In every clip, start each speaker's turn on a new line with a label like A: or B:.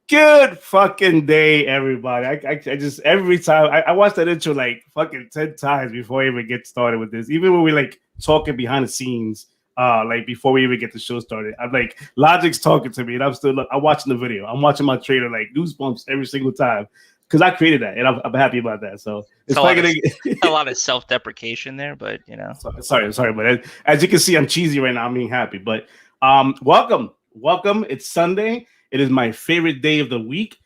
A: Good fucking day, everybody. I just every time I watch that intro like fucking 10 times before I even get started with this. Even when we like talking behind the scenes, like before we even get the show started. I'm like Logic's talking to me and I'm watching the video. I'm watching my trailer like goosebumps every single time. Because I created that and I'm happy about that. So
B: it's a lot of self-deprecation there, but you know.
A: Sorry, but as you can see, I'm cheesy right now. I'm being happy. But welcome. It's Sunday. It is my favorite day of the week.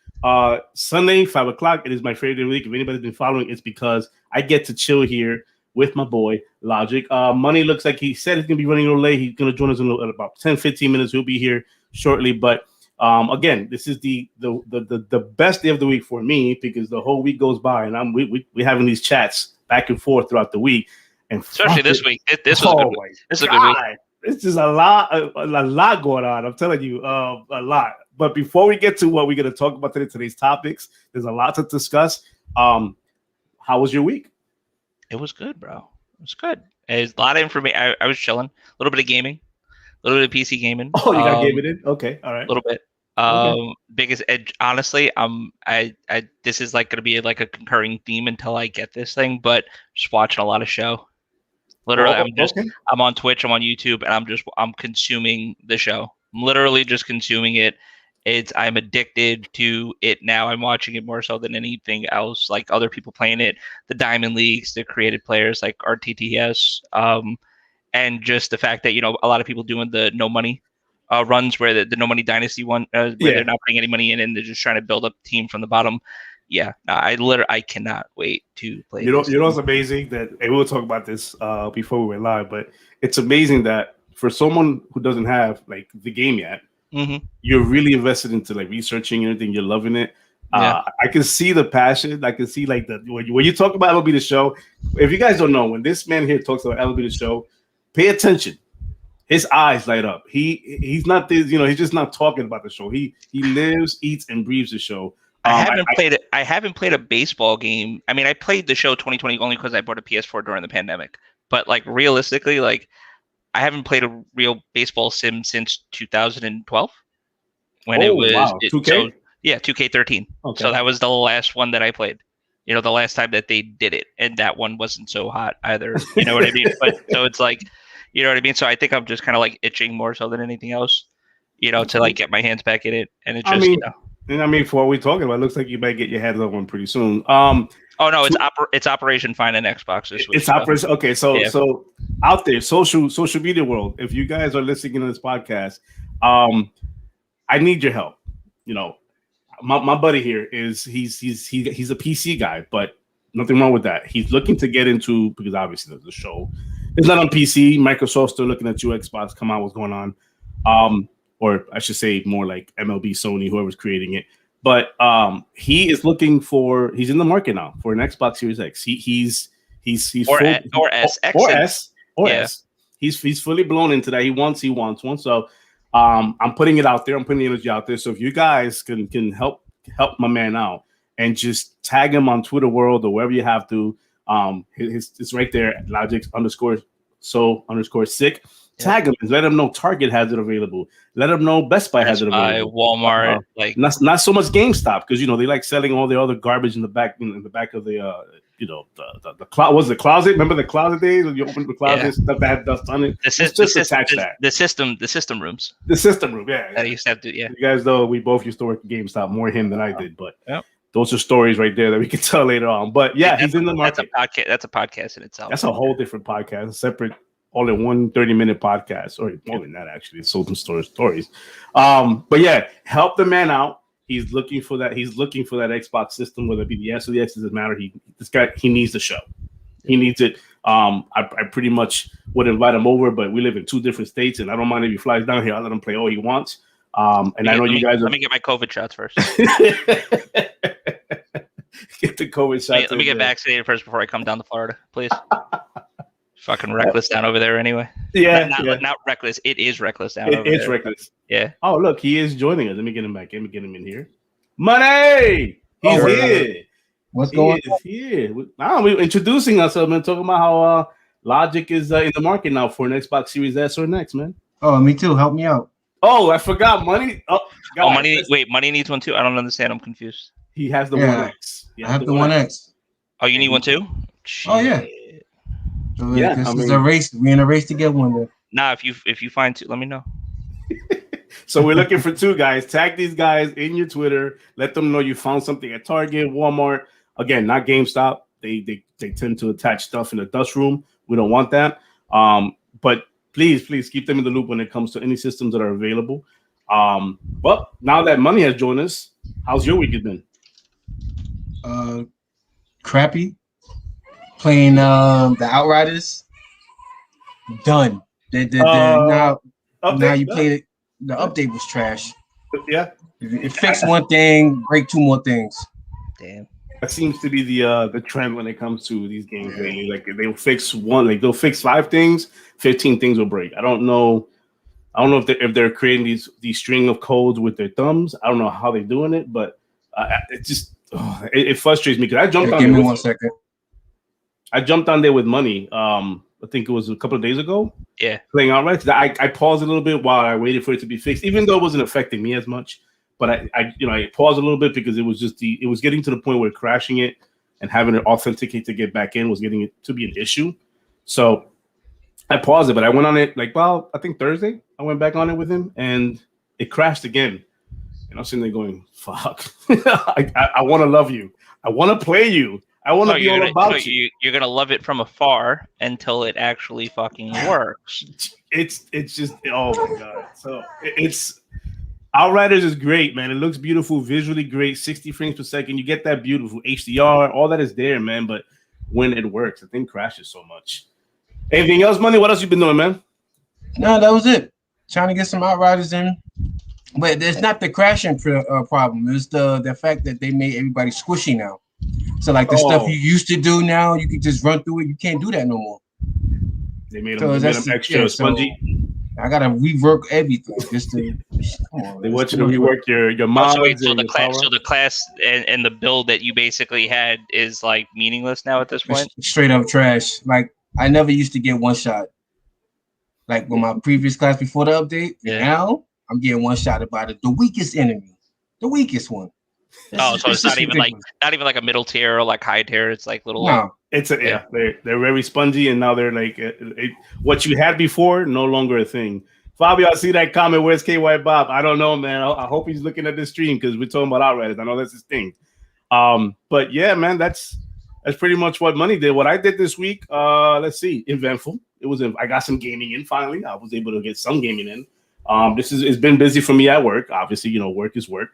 A: Sunday, 5 o'clock. It is my favorite day of the week. If anybody's been following, it's because I get to chill here with my boy, Logic. Money looks like he said he's going to be running a little late. He's going to join us in about 10, 15 minutes. He'll be here shortly. But again, this is the best day of the week for me because the whole week goes by and we having these chats back and forth throughout the week. And
B: especially this week. This was good. This is a good week.
A: It's just a lot going on. I'm telling you, a lot. But before we get to what we're going to talk about today's topics, there's a lot to discuss. How was your week?
B: It was good, bro. It was good. There's a lot of information. I was chilling. A little bit of gaming, a little bit of PC gaming.
A: Oh, you got gaming in? Okay, all right.
B: A little bit.
A: Okay.
B: Biggest edge, honestly, I this is like going to be like a concurring theme until I get this thing. But just watching a lot of show. Literally, I'm on Twitch, I'm on YouTube, and I'm consuming the show. I'm literally just consuming it. I'm addicted to it now. I'm watching it more so than anything else. Like other people playing it, the Diamond Leagues, the created players like RTTS, and just the fact that a lot of people doing the no money runs where the no money dynasty one where they're not putting any money in and they're just trying to build up the team from the bottom. Yeah, I cannot wait to play.
A: You know what's amazing that, and we'll talk about this before we went live, but it's amazing that for someone who doesn't have like the game yet, you're really invested into like researching everything. You're loving it. I can see the passion. I can see like when you talk about MLB The Show. If you guys don't know, when this man here talks about MLB The Show, pay attention. His eyes light up. He's not this. He's just not talking about the show. He lives, eats, and breathes the show.
B: I haven't played a baseball game. I mean, I played the show 2020 only because I bought a PS4 during the pandemic. But like realistically, like I haven't played a real baseball sim since 2012 when it was
A: 2K.
B: 2K13. Okay. So that was the last one that I played. The last time that they did it, and that one wasn't so hot either. You know what I mean? But so it's like, you know what I mean. So I think I'm just kind of like itching more so than anything else. To like get my hands back in it, and it just
A: And I mean, for what we're talking about, it looks like you might get your hands on one pretty soon.
B: Oh no, it's Operation Find an Xbox this week.
A: It's Operation. Okay, so out there, social media world, if you guys are listening to this podcast, I need your help. My buddy here he's a PC guy, but nothing wrong with that. He's looking to get into, because obviously the show is not on PC. Microsoft's still looking at you, Xbox. Come on, what's going on? Or I should say more like MLB, Sony, whoever's creating it. But he is looking for. He's in the market now for an Xbox Series X. He's S. He's fully blown into that. He wants one. So I'm putting it out there. I'm putting the energy out there. So if you guys can help my man out and just tag him on Twitter World or wherever you have to. It's right there. Logic_so_sick. Tag them and let them know Target has it available. Let them know Best Buy has it available.
B: Walmart, like
A: not so much GameStop because they like selling all the other garbage in the back of the the closet. Was the closet? Remember the closet days when you open the closet, stuff that had dust on it.
B: The system rooms.
A: The system room, yeah.
B: That used to have to, yeah.
A: You guys know we both used to work at GameStop, more him than I did, but those are stories right there that we can tell later on. But he's in the market.
B: That's a podcast in itself.
A: That's a whole different podcast, separate. All in one 30-minute podcast, or more than that, actually. It's sold some stories. But yeah, help the man out. He's looking for that. He's looking for that Xbox system, whether it be the S or the X, doesn't matter. He needs the show. He needs it. I pretty much would invite him over, but we live in two different states, and I don't mind if he flies down here. I'll let him play all he wants. And I know you guys.
B: Let me get my COVID shots first.
A: Get the COVID shots.
B: Let me get vaccinated first before I come down to Florida, please. Fucking reckless down over there anyway.
A: Yeah,
B: not reckless. It is reckless down over there.
A: It's reckless.
B: Yeah.
A: Oh, look, he is joining us. Let me get him back. Let me get him in here. Money! He's here.
C: What's going on?
A: Here. We're introducing ourselves, man. Talking about how Logic is in the market now for an Xbox Series S or an X, man.
C: Oh, me too. Help me out.
A: Oh, I forgot money. Oh, guys,
B: money. Wait, money needs one too. I don't understand. I'm confused.
A: he has the 1X.
C: I have the 1X.
B: Oh, you need one too?
C: Oh yeah. So this is a race. We're in a race to get one. There.
B: Nah, if you find two, let me know.
A: So we're looking for 2 guys. Tag these guys in your Twitter. Let them know you found something at Target, Walmart. Again, not GameStop. They tend to attach stuff in the dust room. We don't want that. But please keep them in the loop when it comes to any systems that are available. But now that money has joined us, how's your week been?
C: Crappy. Playing the Outriders. Done. Now you play it. The update was trash.
A: Yeah.
C: It fixed one thing, break 2 more things.
B: Damn.
A: That seems to be the trend when it comes to these games lately. Like they'll fix one, like they'll fix 5 things, 15 things will break. I don't know if they're creating these string of codes with their thumbs. I don't know how they're doing it, but it just it frustrates me because I jumped on.
C: Give me 1 second.
A: I jumped on there with money. I think it was a couple of days ago.
B: Yeah,
A: playing outright. I paused a little bit while I waited for it to be fixed, even though it wasn't affecting me as much. But I paused a little bit because it was just it was getting to the point where crashing it and having it authenticate to get back in was getting it to be an issue. So I paused it, but I went on it I think Thursday. I went back on it with him and it crashed again. And I was sitting there going, "Fuck! I want to love you. I want to play you. I want to be all about you."
B: You're gonna love it from afar until it actually fucking works.
A: It's just oh my god. So it's Outriders is great, man. It looks beautiful, visually great, 60 frames per second. You get that beautiful HDR, all that is there, man. But when it works, the thing crashes so much. Anything else, Money? What else you been doing, man?
C: No, that was it. Trying to get some Outriders in. But it's not the crashing problem. It's the fact that they made everybody squishy now. So like the stuff you used to do now, you can just run through it. You can't do that no more.
A: They made them extra spongy.
C: So I gotta rework everything just to. Come on,
A: they want you to rework your mods.
B: So the class and the build that you basically had is like meaningless now at this point.
C: It's straight up trash. Like I never used to get 1 shot. Like with my previous class before the update. Yeah. Now I'm getting 1 shot by the weakest enemy, the weakest one.
B: So it's not even like a middle tier or like high tier. It's like little.
C: No.
A: They're very spongy, and now they're like what you had before, no longer a thing. Fabio, I see that comment. Where's KY Bob? I don't know, man. I hope he's looking at this stream because we're talking about Outriders. I know that's his thing. But yeah, man, that's pretty much what Money did. What I did this week, let's see, eventful. I got some gaming in finally. I was able to get some gaming in. It's been busy for me at work. Obviously, work is work.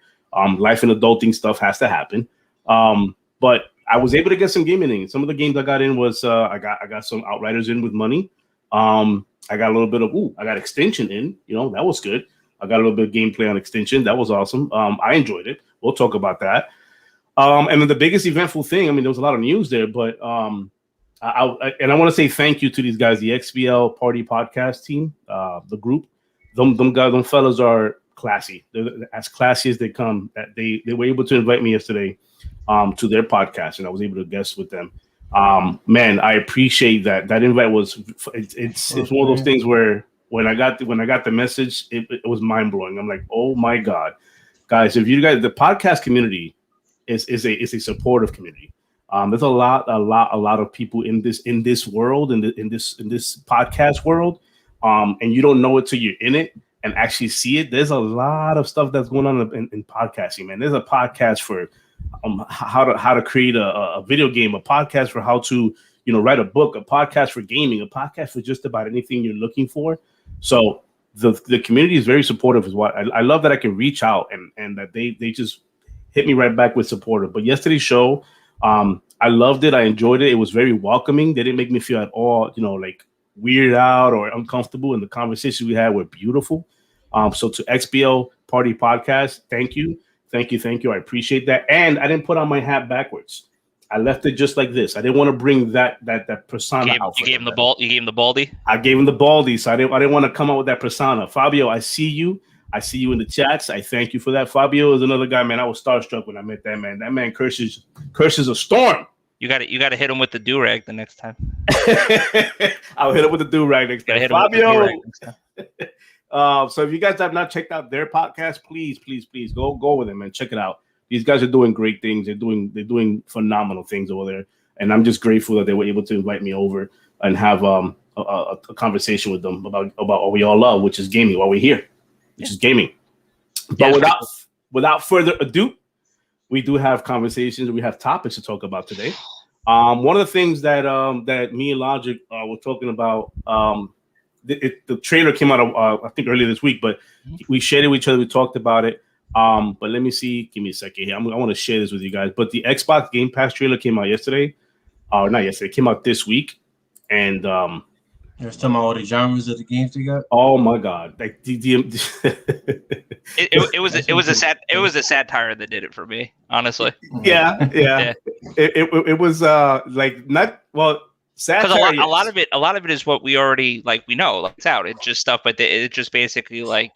A: Life and adulting stuff has to happen. But I was able to get some gaming in. Some of the games I got in was I got some Outriders in with Money. I got a little bit of I got Extinction in. That was good. I got a little bit of gameplay on Extinction. That was awesome. I enjoyed it. We'll talk about that. And then the biggest eventful thing. I mean, there was a lot of news there, but I want to say thank you to these guys, the XBL Party Podcast team, the group. Them fellas are classy. They're as classy as they come. That they were able to invite me yesterday to their podcast, and I was able to guest with them. Man, I appreciate that. That invite was it's one of those things where when I got the message, it was mind blowing. I'm like, oh my god, guys! If you guys, the podcast community is a supportive community. There's a lot of people in this world, in this podcast world, and you don't know it till you're in it and actually see it. There's a lot of stuff that's going on in podcasting, man. There's a podcast for how to create a video game, a podcast for how to write a book, a podcast for gaming, a podcast for just about anything you're looking for. So the community is very supportive. Is what I love, that I can reach out and that they just hit me right back with supportive. But yesterday's show, I loved it. I enjoyed it. It was very welcoming. They didn't make me feel at all like weirded out or uncomfortable, and the conversations we had were beautiful. So to XBL Party Podcast, thank you. I appreciate that. And I didn't put on my hat backwards. I left it just like this. I didn't want to bring that persona out.
B: You gave him the baldy?
A: I gave him the baldy, so I didn't want to come out with that persona. Fabio, I see you. I see you in the chats. I thank you for that. Fabio is another guy, man. I was starstruck when I met that man. That man curses a storm.
B: You got to hit him with the do-rag the next time.
A: I'll hit him with the do-rag next time. Fabio, So if you guys have not checked out their podcast, please go with them and check it out. These guys are doing great things. They're doing phenomenal things over there, and I'm just grateful that they were able to invite me over and have a conversation with them about what we all love, which is gaming. While we're here, which is gaming. But without further ado, we do have conversations. We have topics to talk about today. One of the things that me and Logic were talking about. The trailer came out, I think, earlier this week, but we shared it with each other. We talked about it. But let me see. Give me a second here. I want to share this with you guys. But the Xbox Game Pass trailer came out yesterday. Not yesterday. It came out this week. And
C: you're talking about all the genres of the games they got.
A: Oh my god! Like
B: it was a satire that did it for me, honestly.
A: Yeah. It was like not well.
B: Because a lot of it is what we already we know. Like, it's out. It's just stuff, but it's just basically like,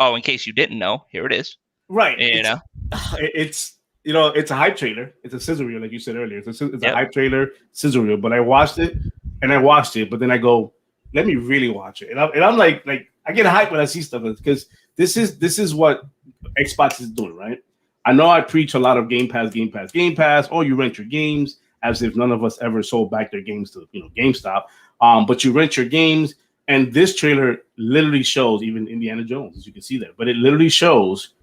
B: oh, in case you didn't know, here it is.
A: Right. It's a hype trailer. It's a sizzle reel, like you said earlier. It's a hype trailer, sizzle reel. But I watched it, but then I go, let me really watch it, and I'm like I get hyped when I see stuff because this is what Xbox is doing, right? I know I preach a lot of Game Pass. Oh, you rent your games. As if none of us ever sold back their games to GameStop. But you rent your games, and this trailer literally shows even Indiana Jones, as you can see there. But it literally shows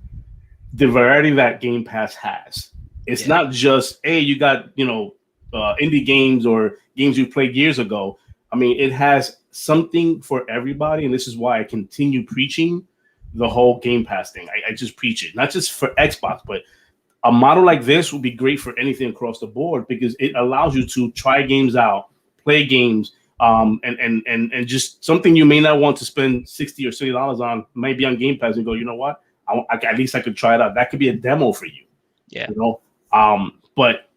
A: the variety that Game Pass has. It's not just, hey, you got indie games or games you played years ago. I mean, it has something for everybody, and this is why I continue preaching the whole Game Pass thing. I just preach it, not just for Xbox, but a model like this would be great for anything across the board because it allows you to try games out, play games, and just something you may not want to spend $60 or $70 on, maybe on Game Pass, and go, you know what? At least I could try it out. That could be a demo for you.
B: Yeah.
A: But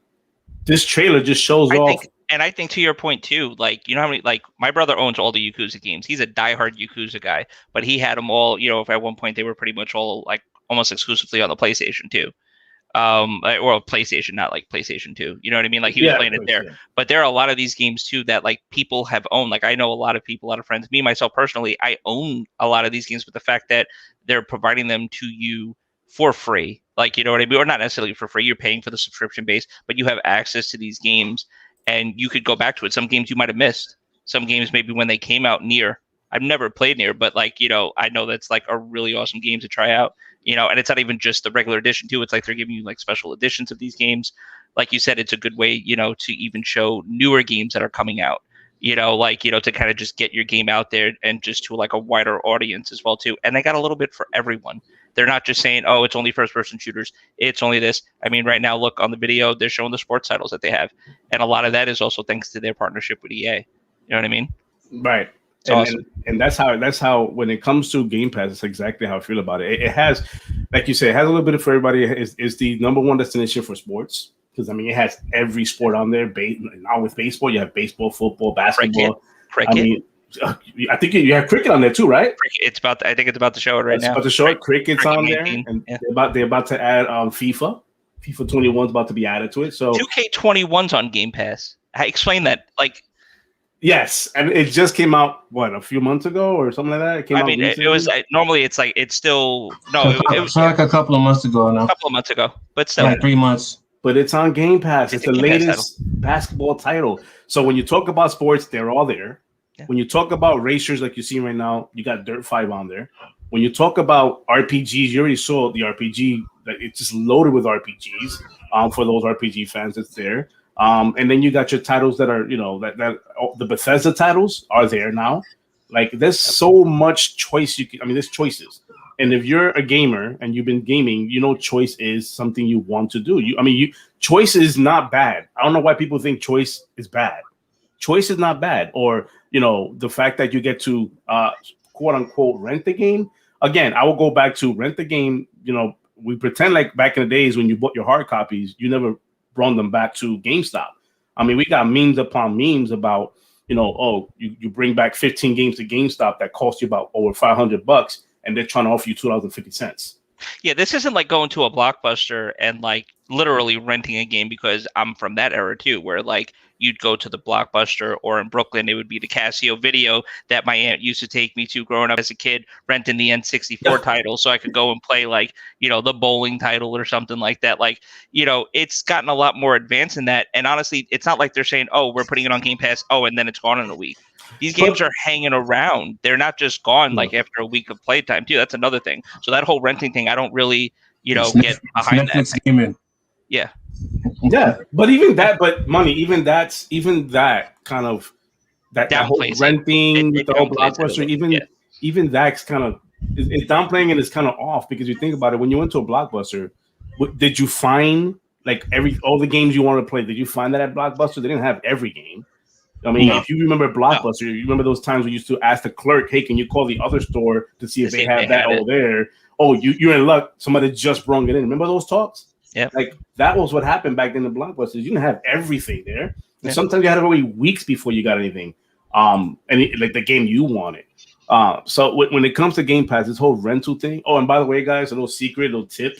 A: this trailer just shows off.
B: And I think to your point too, how many, my brother owns all the Yakuza games. He's a diehard Yakuza guy, but he had them all, if at one point they were pretty much all almost exclusively on the PlayStation 2. Or PlayStation, not like PlayStation 2. You know what I mean? Like he was playing it there. Yeah. But there are a lot of these games too that people have owned. Like I know a lot of people, a lot of friends, me myself personally, I own a lot of these games with the fact that they're providing them to you for free. You know what I mean? Or not necessarily for free. You're paying for the subscription base, but you have access to these games and you could go back to it. Some games you might have missed. Some games maybe when they came out near. I've never played near, but I know that's a really awesome game to try out. And it's not even just the regular edition too. It's they're giving you special editions of these games. Like you said, it's a good way, to even show newer games that are coming out, to kind of just get your game out there and just to a wider audience as well too. And they got a little bit for everyone. They're not just saying, oh, it's only first person shooters. It's only this. I mean, right now, look on the video, they're showing the sports titles that they have. And a lot of that is also thanks to their partnership with EA. You know what I mean?
A: Right. Awesome. And that's how when it comes to Game Pass, it's exactly how I feel about it. It has, like you said, it has a little bit for everybody. It's the number one destination for sports because it has every sport on there. Now with baseball, you have baseball, football, basketball.
B: Cricket.
A: I think you have cricket on there too, right?
B: I think it's about to show it right now.
A: About to show it. Cricket's on there, and they're about to add FIFA. FIFA 21 is about to be added to it. So
B: 2K21's on Game Pass. Explain that,
A: Yes, and it just came out a few months ago or something like that. It came out recently?
B: It was normally it's still it was
C: a couple of months ago now.
B: A couple of months ago, but still
C: 3 months.
A: But it's on Game Pass. It's the latest basketball title. So when you talk about sports, they're all there. Yeah. When you talk about racers like you see right now, you got Dirt 5 on there. When you talk about RPGs, you already saw the RPG. It's just loaded with RPGs. For those RPG fans, it's there. And then you got your titles that are, that the Bethesda titles are there now. There's so much choice. There's choices. And if you're a gamer and you've been gaming, choice is something you want to do. Choice is not bad. I don't know why people think choice is bad. Choice is not bad. Or, the fact that you get to, quote unquote, rent the game. Again, I will go back to rent the game. We pretend like back in the days when you bought your hard copies, you never brought them back to GameStop. We got memes upon memes about, you bring back 15 games to GameStop that cost you about over $500 and they're trying to offer you $2.50.
B: Yeah, this isn't like going to a Blockbuster and like literally renting a game, because I'm from that era too, where like you'd go to the Blockbuster, or in Brooklyn it would be the Casio Video that my aunt used to take me to growing up as a kid, renting the N64 title so I could go and play like, the bowling title or something like that. Like, it's gotten a lot more advanced in that. And honestly, it's not like they're saying, oh, we're putting it on Game Pass, oh, and then it's gone in a week. These games are hanging around. They're not just gone like after a week of playtime too. That's another thing. So that whole renting thing, I don't really, get behind
C: Netflix
B: that.
C: gaming.
B: Yeah.
A: Yeah, but even that, even that kind of that whole renting with the whole Blockbuster, even that's kind of it's downplaying and it's kind of off, because you think about it, when you went to a Blockbuster, did you find like all the games you wanted to play? Did you find that at Blockbuster? They didn't have every game. I mean, if you remember Blockbuster, you remember those times we used to ask the clerk, "Hey, can you call the other store to see if they have that over there?" Oh, you're in luck. Somebody just brought it in. Remember those talks?
B: Yeah.
A: Like that was what happened back in the Blockbusters. You didn't have everything there. And sometimes you had to wait weeks before you got anything. Like the game you wanted. So when it comes to Game Pass, this whole rental thing. Oh, and by the way, guys, a little secret, a little tip.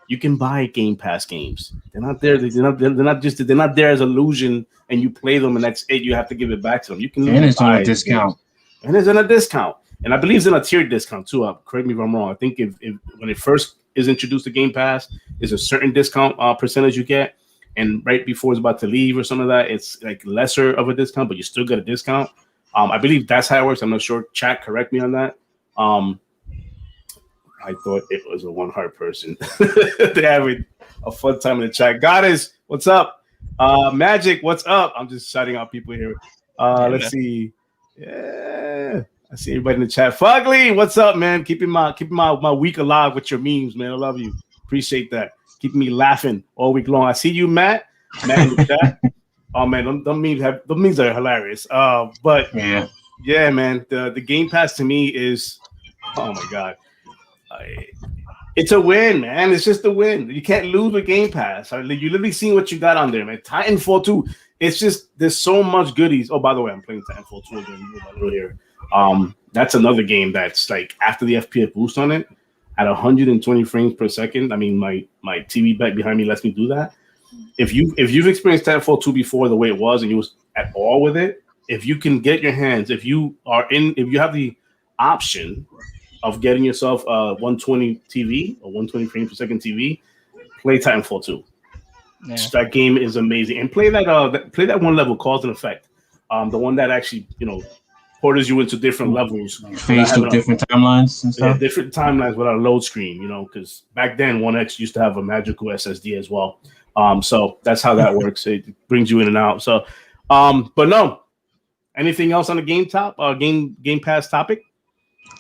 A: You can buy Game Pass games. They're not there. They're not there as illusion, and you play them, and that's it. You have to give it back to them. You can.
C: And it's on a discount.
A: And it's on a discount. And I believe it's in a tiered discount too. Correct me if I'm wrong. I think if when it first is introduced to Game Pass, there's a certain discount percentage you get, and right before it's about to leave or some of that, it's like lesser of a discount, but you still get a discount. I believe that's how it works. I'm not sure. Chat, correct me on that. I thought it was a one heart person. They're having a fun time in the chat. Goddess, what's up? Magic, what's up? I'm just shouting out people here. Let's see. Yeah, I see everybody in the chat. Fugly, what's up, man? Keeping my week alive with your memes, man. I love you. Appreciate that. Keeping me laughing all week long. I see you, Matt. Matt in the chat. Oh man, them memes are hilarious. But yeah, man. The Game Pass to me is, oh my god. It's a win, man. It's just a win. You can't lose with Game Pass. You literally seen what you got on there, man. Titanfall 2. It's just there's so much goodies. Oh, by the way, I'm playing Titanfall 2 again here. That's another game that's like after the FPS boost on it at 120 frames per second. I mean, my TV back behind me lets me do that. If you've experienced Titanfall 2 before the way it was and you was at all with it, if you can get your hands, if you have the option of getting yourself a 120 TV or 120 frames per second TV, play Titanfall 2. Yeah. That game is amazing, and play that one level, Cause and Effect, the one that actually porters you into different levels,
C: faced with different timelines and stuff.
A: Yeah, different timelines without a load screen, because back then 1X used to have a magical SSD as well. So that's how that works. It brings you in and out. So, but no, anything else on the Game Pass topic?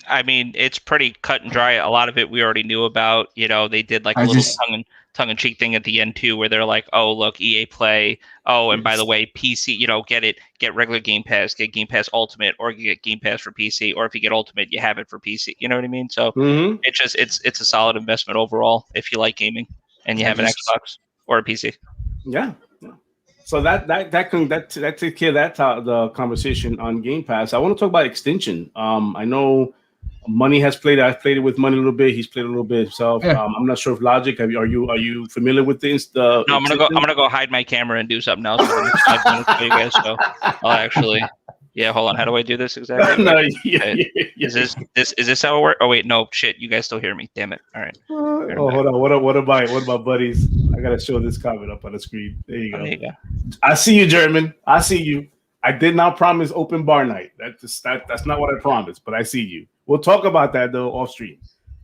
B: I mean, it's pretty cut and dry. A lot of it we already knew about. They did like a little tongue-in-cheek thing at the end too, where they're like, "Oh, look, EA Play. Oh, and by the way, PC. Get regular Game Pass, get Game Pass Ultimate, or get Game Pass for PC. Or if you get Ultimate, you have it for PC. You know what I mean? So it's a solid investment overall if you like gaming and you have an Xbox or a PC.
A: Yeah. So that takes care of the conversation on Game Pass. I want to talk about Extinction. I know Money has played it. I've played it with Money a little bit. He's played a little bit himself. Yeah. I'm not sure if Logic. Are you familiar with this? No,
B: I'm gonna go hide my camera and do something else for the next 5 minutes for you guys. So I'll actually. Yeah, hold on. How do I do this exactly?
A: No,
B: Is this how it works? Oh wait, no, shit. You guys still hear me? Damn it! All right.
A: Hold on. What about buddies? I gotta show this comment up on the screen. There you go. There you go. I see you, German. I see you. I did not promise open bar night. That's not what I promised. But I see you. We'll talk about that though off stream.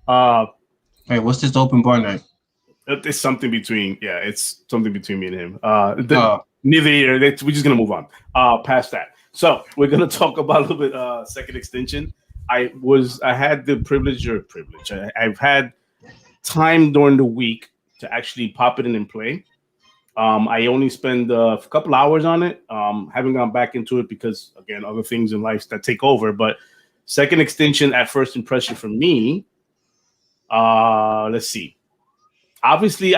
C: Hey, what's this open bar night?
A: It's something between. Yeah, it's something between me and him. Neither here. We're just gonna move on. Past that. So we're gonna talk about a little bit Second Extinction. I had the privilege. I've had time during the week to actually pop it in and play. I only spend a couple hours on it. Haven't gone back into it because again, other things in life that take over. But Second Extinction at first impression for me. Let's see. Obviously,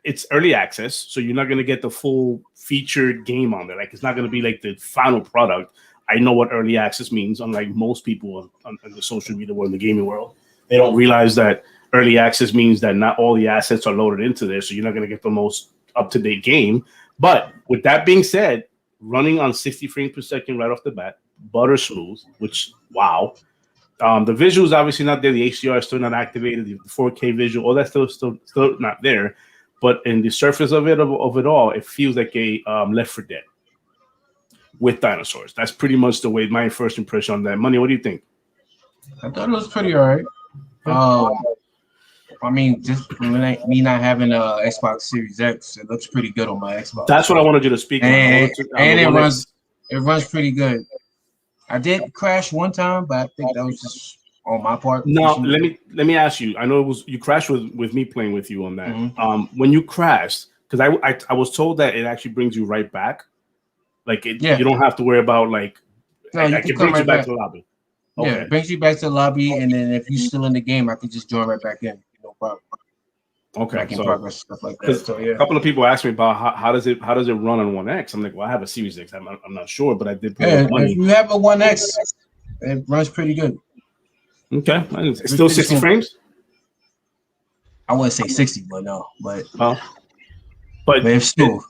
A: it's early access, so you're not going to get the full featured game on there. Like, it's not going to be like the final product. I know what early access means, unlike most people on the social media world, in the gaming world. They don't realize that early access means that not all the assets are loaded into there, so you're not going to get the most up-to-date game. But with that being said, running on 60 frames per second right off the bat, butter smooth, which, wow. The visuals obviously not there. The HDR is still not activated. The 4K visual, all that's still not there. But in the surface of it all, it feels like a Left 4 Dead with dinosaurs. That's pretty much the way my first impression on that. Money, what do you think?
C: I thought it was pretty all right. I mean, just me not having a Xbox Series X, it looks pretty good on my Xbox.
A: That's what I wanted you to speak on.
C: And it runs pretty good. I did crash one time, but I think that was just on my part.
A: No, let me ask you. I know it was you crashed with me playing with you on that.
C: Mm-hmm.
A: When you crashed, because I was told that it actually brings you right back. Like you don't have to worry about like it brings you back to the lobby. Okay.
C: Yeah, it brings you back to the lobby, and then if you're still in the game, I can just join right back in. No problem.
A: Okay,
C: back in progress, stuff like that. So
A: a couple of people asked me about how does it run on One X. I'm like, well, I have a Series X. I'm not sure, but I did play with money.
C: If you have a One X, it runs pretty good.
A: Okay, it's still 60 frames.
C: I wouldn't say 60, but no, but
A: it's smooth.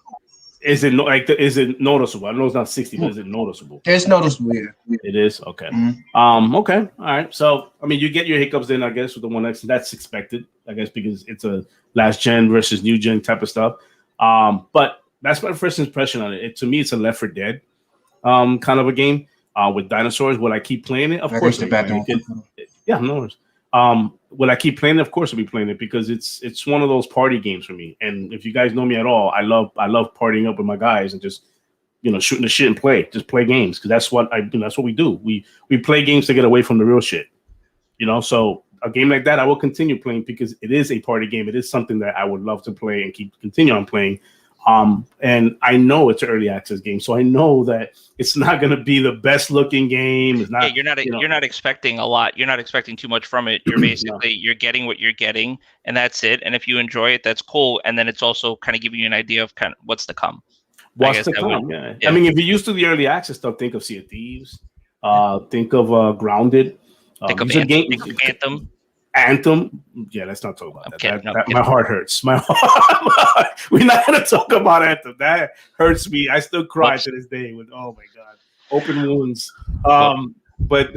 A: Is it noticeable? I know it's not 60, but is it noticeable?
C: It's noticeable, yeah.
A: It is? Okay.
C: Mm-hmm.
A: Okay. All right. So, I mean, you get your hiccups then, I guess, with the One X, and that's expected, I guess, because it's a last gen versus new gen type of stuff. But that's my first impression on it. To me, it's a Left 4 Dead kind of a game with dinosaurs. Will I keep playing it? Of course. Yeah, no worries. Will I keep playing it? Of course I'll be playing it because it's one of those party games for me. And if you guys know me at all, I love partying up with my guys and just shooting the shit and just play games because that's what that's what we do. We play games to get away from the real shit. So a game like that I will continue playing because it is a party game. It is something that I would love to play and continue on playing. And I know it's an early access game, so I know that it's not going to be the best looking game. It's not.
B: Yeah, you're not expecting a lot. You're not expecting too much from it. You're basically you're getting what you're getting, and that's it. And if you enjoy it, that's cool. And then it's also kind of giving you an idea of kind of what's to come.
A: What's to come? Yeah. I mean, if you're used to the early access stuff, think of Sea of Thieves. Think of Grounded.
B: Think of Anthem.
A: Anthem, yeah, let's not talk about that. My heart hurts. We're not going to talk about Anthem. That hurts me. I still cry to this day with, oh my God, open wounds. But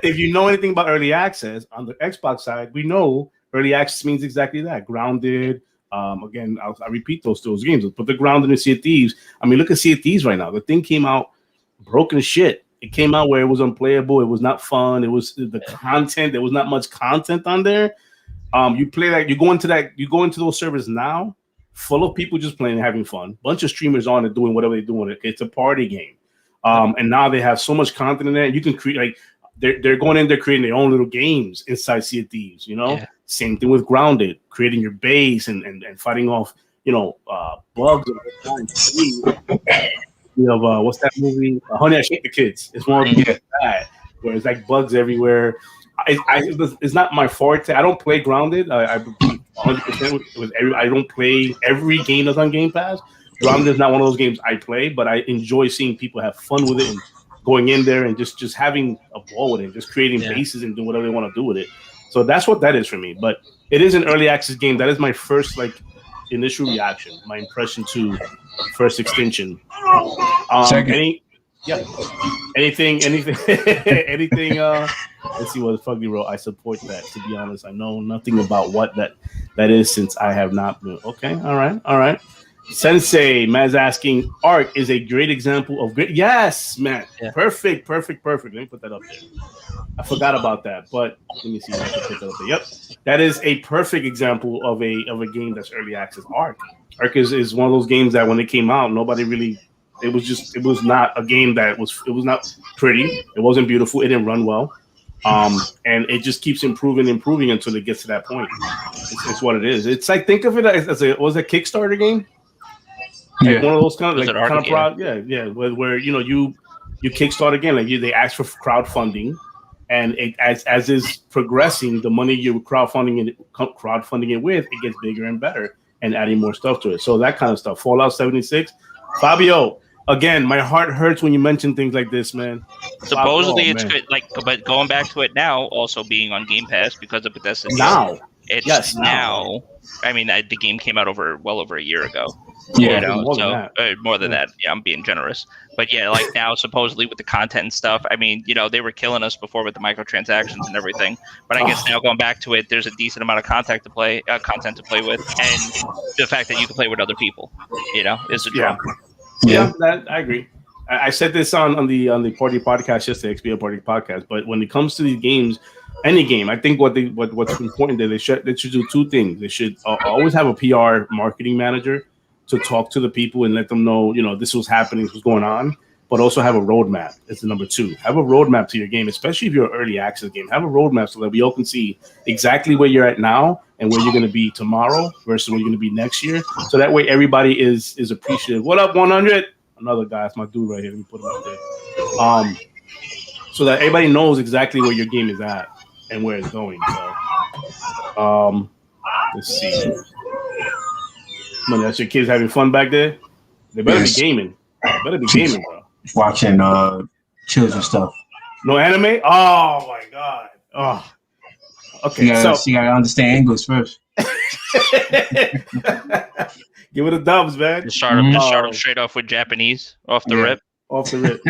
A: if you know anything about early access on the Xbox side, we know early access means exactly that. Grounded. Again, I repeat those games. Put the Grounded in Sea of Thieves. I mean, look at Sea of Thieves right now. The thing came out broken as shit. It came out where it was unplayable. It was not fun. It was the content. There was not much content on there. You play that. You go into those servers now, full of people just playing and having fun. Bunch of streamers on it doing whatever they're doing. It's a party game. And now they have so much content in there. You can create they're going in there creating their own little games inside Sea of Thieves. Same thing with Grounded, creating your base and fighting off bugs. What's that movie? Honey, I Shrunk the Kids. It's more of that, where it's like bugs everywhere. It's not my forte. I don't play Grounded. I 100% with I don't play every game that's on Game Pass. Grounded is not one of those games I play, but I enjoy seeing people have fun with it and going in there and just having a ball with it, just creating bases and doing whatever they want to do with it. So that's what that is for me. But it is an early access game. That is my first initial reaction, my impression to first Extinction.
C: Second.
A: Anything let's see what the fuck you wrote. I support that. To be honest, I know nothing about what that is since I have not been. Okay, all right. Sensei, Matt's asking, Ark is a great example of great. Yes, Matt. Yeah. Perfect. Let me put that up there. I forgot about that, but let me see if I can put that up there. Yep, that is a perfect example of a game that's early access. Ark is one of those games that when it came out, nobody really. It was not a game that was not pretty. It wasn't beautiful. It didn't run well. And it just keeps improving until it gets to that point. It's what it is. It's like, think of it as a Kickstarter game. Like one of those kind of where you kickstart again. They ask for crowdfunding, and as is progressing, the money you're crowdfunding it with, it gets bigger and better, and adding more stuff to it. So that kind of stuff. Fallout 76, Fabio. again, my heart hurts when you mention things like this, man.
B: Supposedly it's good, like, but going back to it now, also being on Game Pass because of Bethesda deal.
A: Now.
B: It's
A: Yes,
B: now. I mean, the game came out well over a year ago.
C: Yeah,
B: you know,
A: more than that.
B: More than that. Yeah, I'm being generous. But yeah, like now, supposedly with the content and stuff, I mean, you know, they were killing us before with the microtransactions and everything. But I guess now going back to it, there's a decent amount of content to play with, and the fact that you can play with other people, you know, is a draw.
A: Yeah, that I agree. I said this on the Party Podcast yesterday, XP Party Podcast. But when it comes to these games, any game, I think what's important that they should do two things. They should always have a PR marketing manager to talk to the people and let them know, you know, this was happening, this was going on. But also have a roadmap. It's the number two. Have a roadmap to your game, especially if you're an early access game. Have a roadmap so that we all can see exactly where you're at now and where you're going to be tomorrow versus where you're going to be next year. So that way everybody is appreciative. What up, 100? Another guy, that's my dude right here. Let me put him up there. So that everybody knows exactly where your game is at and where it's going. So, let's see. Man, that's your kids having fun back there. They better be gaming. Bro.
C: Watching children stuff.
A: No anime? Oh my god. Oh. Okay.
C: So you gotta understand English first.
A: Give it a dubs, man.
B: Just start them straight off with Japanese, off the rip.
A: Off the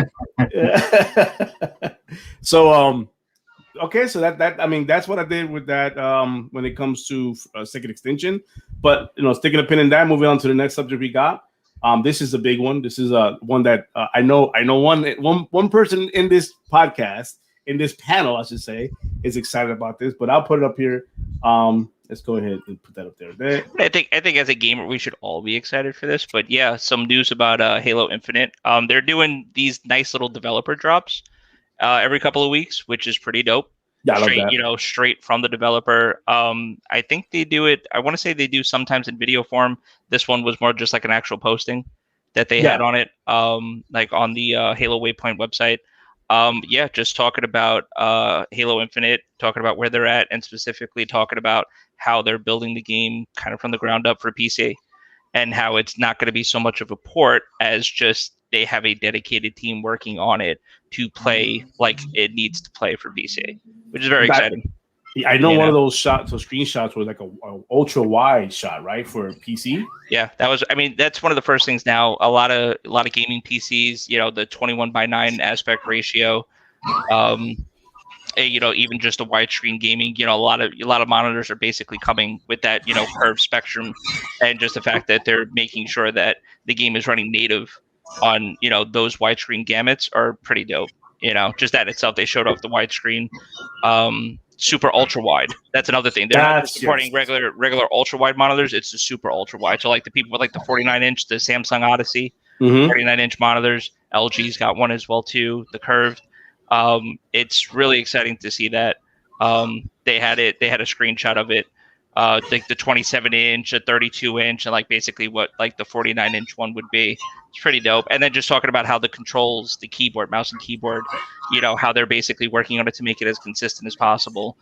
A: rip. So okay, so that I mean that's what I did with that when it comes to Second Extinction. But you know, sticking a pin in that, moving on to the next subject we got. This is a big one. This is one that I know one person in this podcast, in this panel, I should say, is excited about this. But I'll put it up here. Let's go ahead and put that up there.
B: I think as a gamer, we should all be excited for this. But yeah, some news about Halo Infinite. They're doing these nice little developer drops every couple of weeks, which is pretty dope.
A: Yeah,
B: Straight from the developer. I think they do it. I want to say they do sometimes in video form. This one was more just like an actual posting that they had on it, like on the Halo Waypoint website. Just talking about Halo Infinite, talking about where they're at, and specifically talking about how they're building the game kind of from the ground up for PC, and how it's not going to be so much of a port as just they have a dedicated team working on it to play like it needs to play for PC, which is very exciting.
A: I know one of those screenshots was like a ultra wide shot, right, for PC.
B: Yeah, that was. I mean, that's one of the first things now. A lot of gaming PCs, you know, the 21:9 aspect ratio, you know, even just a widescreen gaming, you know, a lot of monitors are basically coming with that, you know, curved spectrum, and just the fact that they're making sure that the game is running native on, you know, those widescreen gamuts are pretty dope. You know, just that itself. They showed off the widescreen. Super ultra wide. That's another thing. They're not supporting regular ultra wide monitors. It's the super ultra wide. So like the people with like the 49-inch, the Samsung Odyssey, 49-inch monitors. LG's got one as well too. The curved. It's really exciting to see that. They had a screenshot of it. Like the 27-inch, a 32-inch, and like basically what like the 49-inch one would be. It's pretty dope. And then just talking about how the controls, the keyboard, mouse and keyboard, you know, how they're basically working on it to make it as consistent as possible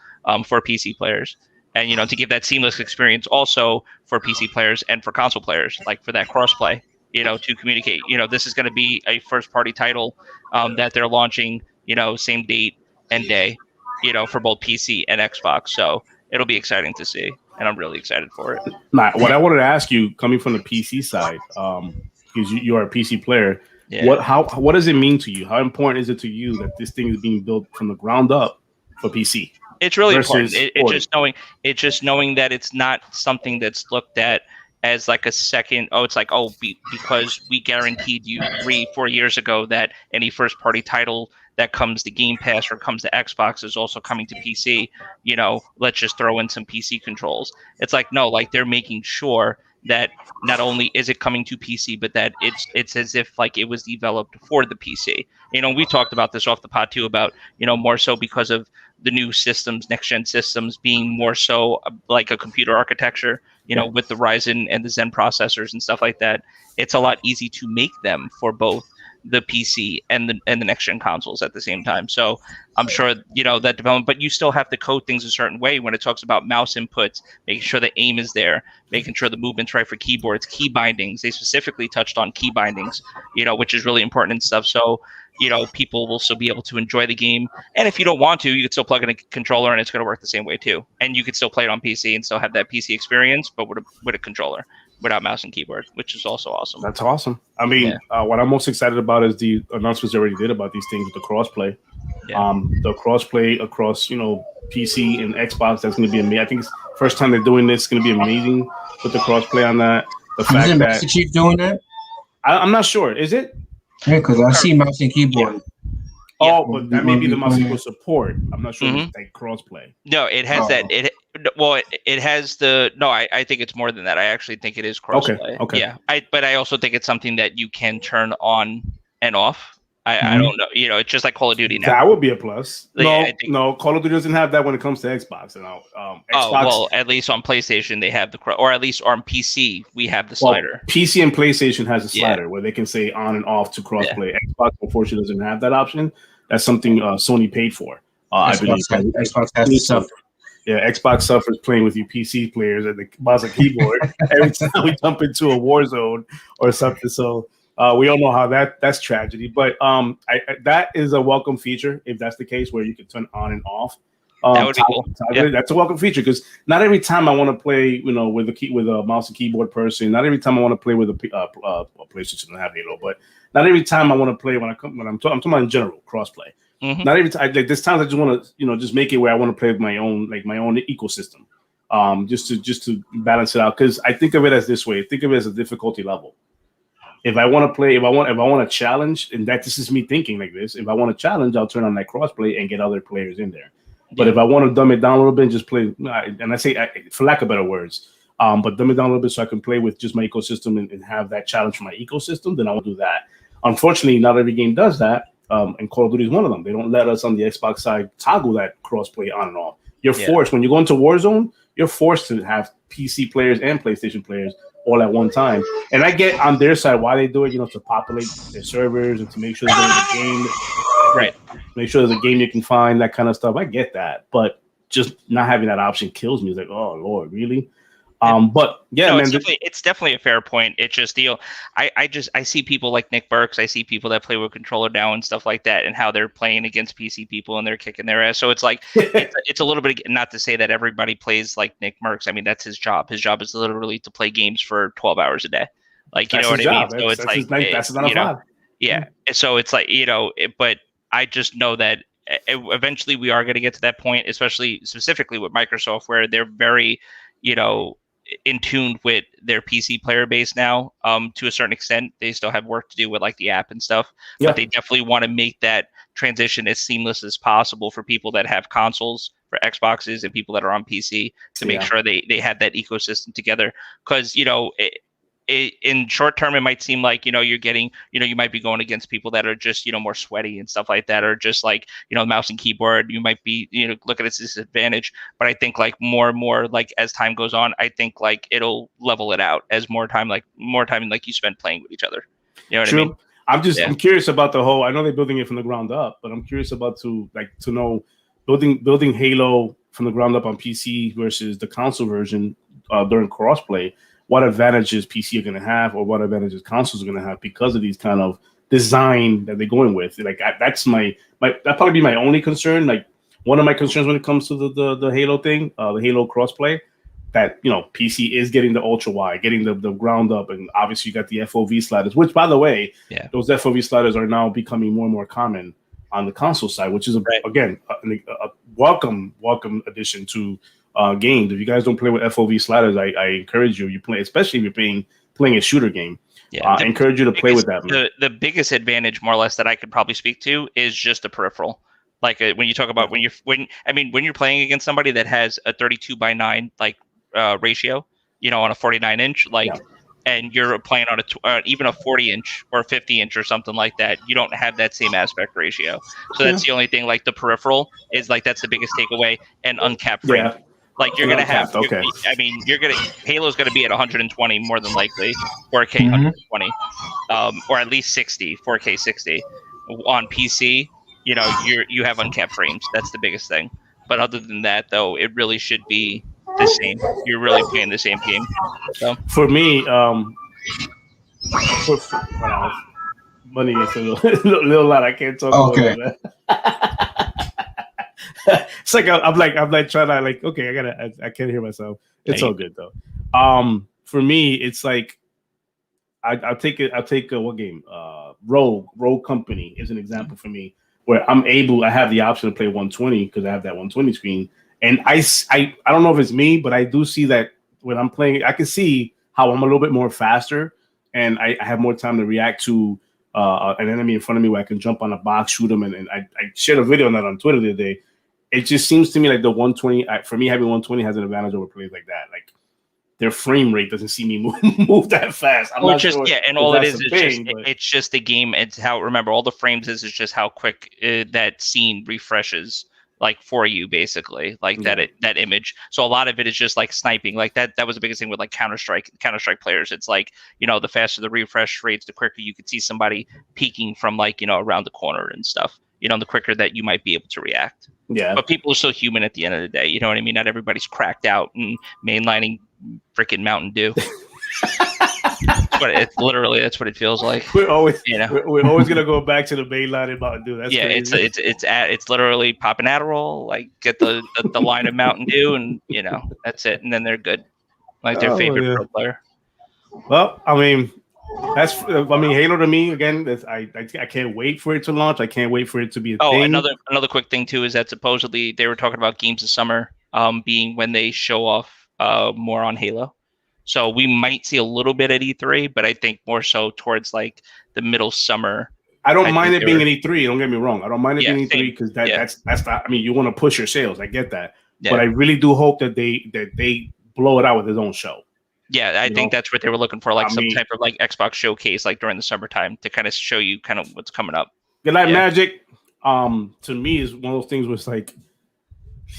B: for PC players. And, you know, to give that seamless experience also for PC players and for console players, like for that crossplay, you know, to communicate. You know, this is going to be a first-party title that they're launching, you know, same date and day, you know, for both PC and Xbox. So it'll be exciting to see, and I'm really excited for it.
A: Matt, what I wanted to ask you, coming from the PC side, because you are a PC player, what does it mean to you? How important is it to you that this thing is being built from the ground up for PC?
B: It's really important. It's just knowing that it's not something that's looked at as like a second. Because we guaranteed you 3-4 years ago that any first party title that comes to Game Pass or comes to Xbox is also coming to PC. You know, let's just throw in some PC controls. It's like, no, like they're making sure that not only is it coming to PC, but that it's as if like it was developed for the PC. You know, we talked about this off the pod too, about, you know, more so because of the new systems, next gen systems being more so like a computer architecture, you know, with the Ryzen and the Zen processors and stuff like that. It's a lot easy to make them for both the PC and the next gen consoles at the same time. So I'm sure that development, but you still have to code things a certain way when it talks about mouse inputs, making sure the aim is there, making sure the movement's right for keyboards, key bindings. They specifically touched on key bindings, which is really important and stuff. So people will still be able to enjoy the game. And if you don't want to, you could still plug in a controller and it's going to work the same way too. And you could still play it on PC and still have that PC experience, but with a controller, without mouse and keyboard, which is also awesome.
A: That's awesome. I mean, what I'm most excited about is the announcements they already did about these things with the crossplay. Yeah. The crossplay across, PC and Xbox, that's going to be amazing. I think it's the first time they're doing this. It's going to be amazing with the crossplay on that. The fact
C: Isn't
A: that
C: Master Chief doing that?
A: I'm not sure. Is it?
C: Yeah, because I see mouse and keyboard.
A: Yeah. Oh, but that may be the mouse equal support. I'm not sure if it's like crossplay.
B: No, it has that. It has the. No, I think it's more than that. I actually think it is crossplay.
A: Okay.
B: Yeah. But I also think it's something that you can turn on and off. I don't know. It's just like Call of Duty now.
A: That would be a plus.
B: No,
A: Call of Duty doesn't have that when it comes to Xbox.
B: Xbox, at least on PlayStation they have or at least on PC we have the slider.
A: PC and PlayStation has a slider where they can say on and off to crossplay. Xbox unfortunately doesn't have that option. That's something Sony paid for. I believe
C: Xbox has to suffer.
A: Yeah, Xbox suffers playing with you PC players and the mouse and keyboard every time we jump into a war zone or something. So we all know how that's tragedy. But that is a welcome feature if that's the case, where you can turn on and off.
B: That would be cool.
A: That's a welcome feature because not every time I want to play, with a mouse and keyboard person. Not every time I want to play with a PlayStation and have Halo, but not every time I want to play I'm talking about in general crossplay. Mm-hmm. Not every time. Like there's times I just want to just make it where I want to play with my own ecosystem, just to balance it out. Because I think of it as this way. Think of it as a difficulty level. If I want to play, if I want to challenge, and this is me thinking like this. If I want to challenge, I'll turn on that crossplay and get other players in there. But if I want to dumb it down a little bit and just play, and I say for lack of better words, but dumb it down a little bit so I can play with just my ecosystem and have that challenge for my ecosystem, then I will do that. Unfortunately, not every game does that, and Call of Duty is one of them. They don't let us on the Xbox side toggle that crossplay on and off. You're forced, when you go into Warzone, you're forced to have PC players and PlayStation players all at one time. And I get on their side why they do it, to populate their servers and to make sure there's a game. Right. Make sure there's a game you can find, that kind of stuff. I get that. But just not having that option kills me. It's like, oh, Lord, really? But yeah,
B: no,
A: man,
B: it's definitely a fair point. It's just I see people like Nick Burks. I see people that play with controller now and stuff like that, and how they're playing against PC people and they're kicking their ass. So it's like it's a little bit, not to say that everybody plays like Nick Burks. I mean, that's his job. His job is literally to play games for 12 hours a day. Like, you know what I mean? So it's like
A: that's not a vibe.
B: Yeah. So it's like, but I just know that eventually we are going to get to that point, especially specifically with Microsoft, where they're very, in tune with their PC player base now. To a certain extent, they still have work to do with like the app and stuff, but they definitely want to make that transition as seamless as possible for people that have consoles, for Xboxes, and people that are on PC to make sure they have that ecosystem together. Because in short term, it might seem like you're getting you might be going against people that are just more sweaty and stuff like that, or just like mouse and keyboard. You might be look at its disadvantage, but I think like more and more, like as time goes on, I think like it'll level it out as more time like you spend playing with each other. You know what I mean?
A: I'm curious about the whole. I know they're building it from the ground up, but I'm curious about to know building Halo from the ground up on PC versus the console version during crossplay. What advantages PC are going to have, or what advantages consoles are going to have because of these kind of design that they're going with. Like that's that probably be my only concern. Like one of my concerns when it comes to the Halo thing, the Halo crossplay, that PC is getting the ultra wide, getting the ground up, and obviously you got the FOV sliders. Which, by the way, those FOV sliders are now becoming more and more common on the console side, which is again a welcome addition to games. If you guys don't play with FOV sliders, I encourage you. You play, especially if you're playing a shooter game. I encourage you to play with that. Man.
B: The biggest advantage, more or less, that I could probably speak to is just the peripheral. Like when you talk about when you're playing against somebody that has a 32:9 like ratio, on a 49-inch, and you're playing on even a 40-inch or 50-inch or something like that, you don't have that same aspect ratio. So that's the only thing. Like the peripheral is like that's the biggest takeaway, and uncapped frame. Like you're gonna have,
A: okay.
B: I mean, Halo's gonna be at 120 more than likely, 4K 120, or at least 60, 4K 60 on PC. You know, you have uncapped frames. That's the biggest thing. But other than that, though, it really should be the same. You're really playing the same game. So
A: for me, money is a little lot. I can't talk about it. It's like I'm like trying to like, okay, I can't hear myself. It's all good though. For me, it's like I'll take what game? Rogue Company is an example for me where I have the option to play 120 because I have that 120 screen. And I don't know if it's me, but I do see that when I'm playing, I can see how I'm a little bit more faster and I have more time to react to an enemy in front of me where I can jump on a box, shoot them. And I shared a video on that on Twitter the other day. It just seems to me like the 120, for me, having 120 has an advantage over plays like that. Like their frame rate doesn't see me move that fast. I'm not sure.
B: Yeah, and all it is it's just a game. It's how, remember, all the frames is just how quick that scene refreshes, like for you, basically, like that image. So a lot of it is just like sniping, like that was the biggest thing with like Counter-Strike players. It's like, you know, the faster the refresh rates, the quicker you could see somebody peeking from like, you know, around the corner and stuff, you know, the quicker that you might be able to react.
A: Yeah,
B: but people are still human at the end of the day. You know what I mean? Not everybody's cracked out and mainlining freaking Mountain Dew. But it's literally, that's what it feels like.
A: We're always gonna go back to the mainline and Mountain Dew. That's crazy.
B: It's literally pop an Adderall, like get the line of Mountain Dew, and you know that's it, and then they're good, like their favorite pro player.
A: Well, I mean, Halo to me again. I can't wait for it to launch. I can't wait for it to be a thing.
B: Another quick thing too is that supposedly they were talking about games of summer being when they show off more on Halo. So we might see a little bit at E3, but I think more so towards like the middle summer.
A: I don't mind it being at E3. Don't get me wrong. I don't mind it being E3 because that's not. I mean, you want to push your sales. I get that, but I really do hope that they blow it out with his own show.
B: Yeah, I think that's what they were looking for, like some type of like Xbox showcase, like during the summertime, to kind of show you kind of what's coming up.
A: Good Night Magic, to me is one of those things where it's like,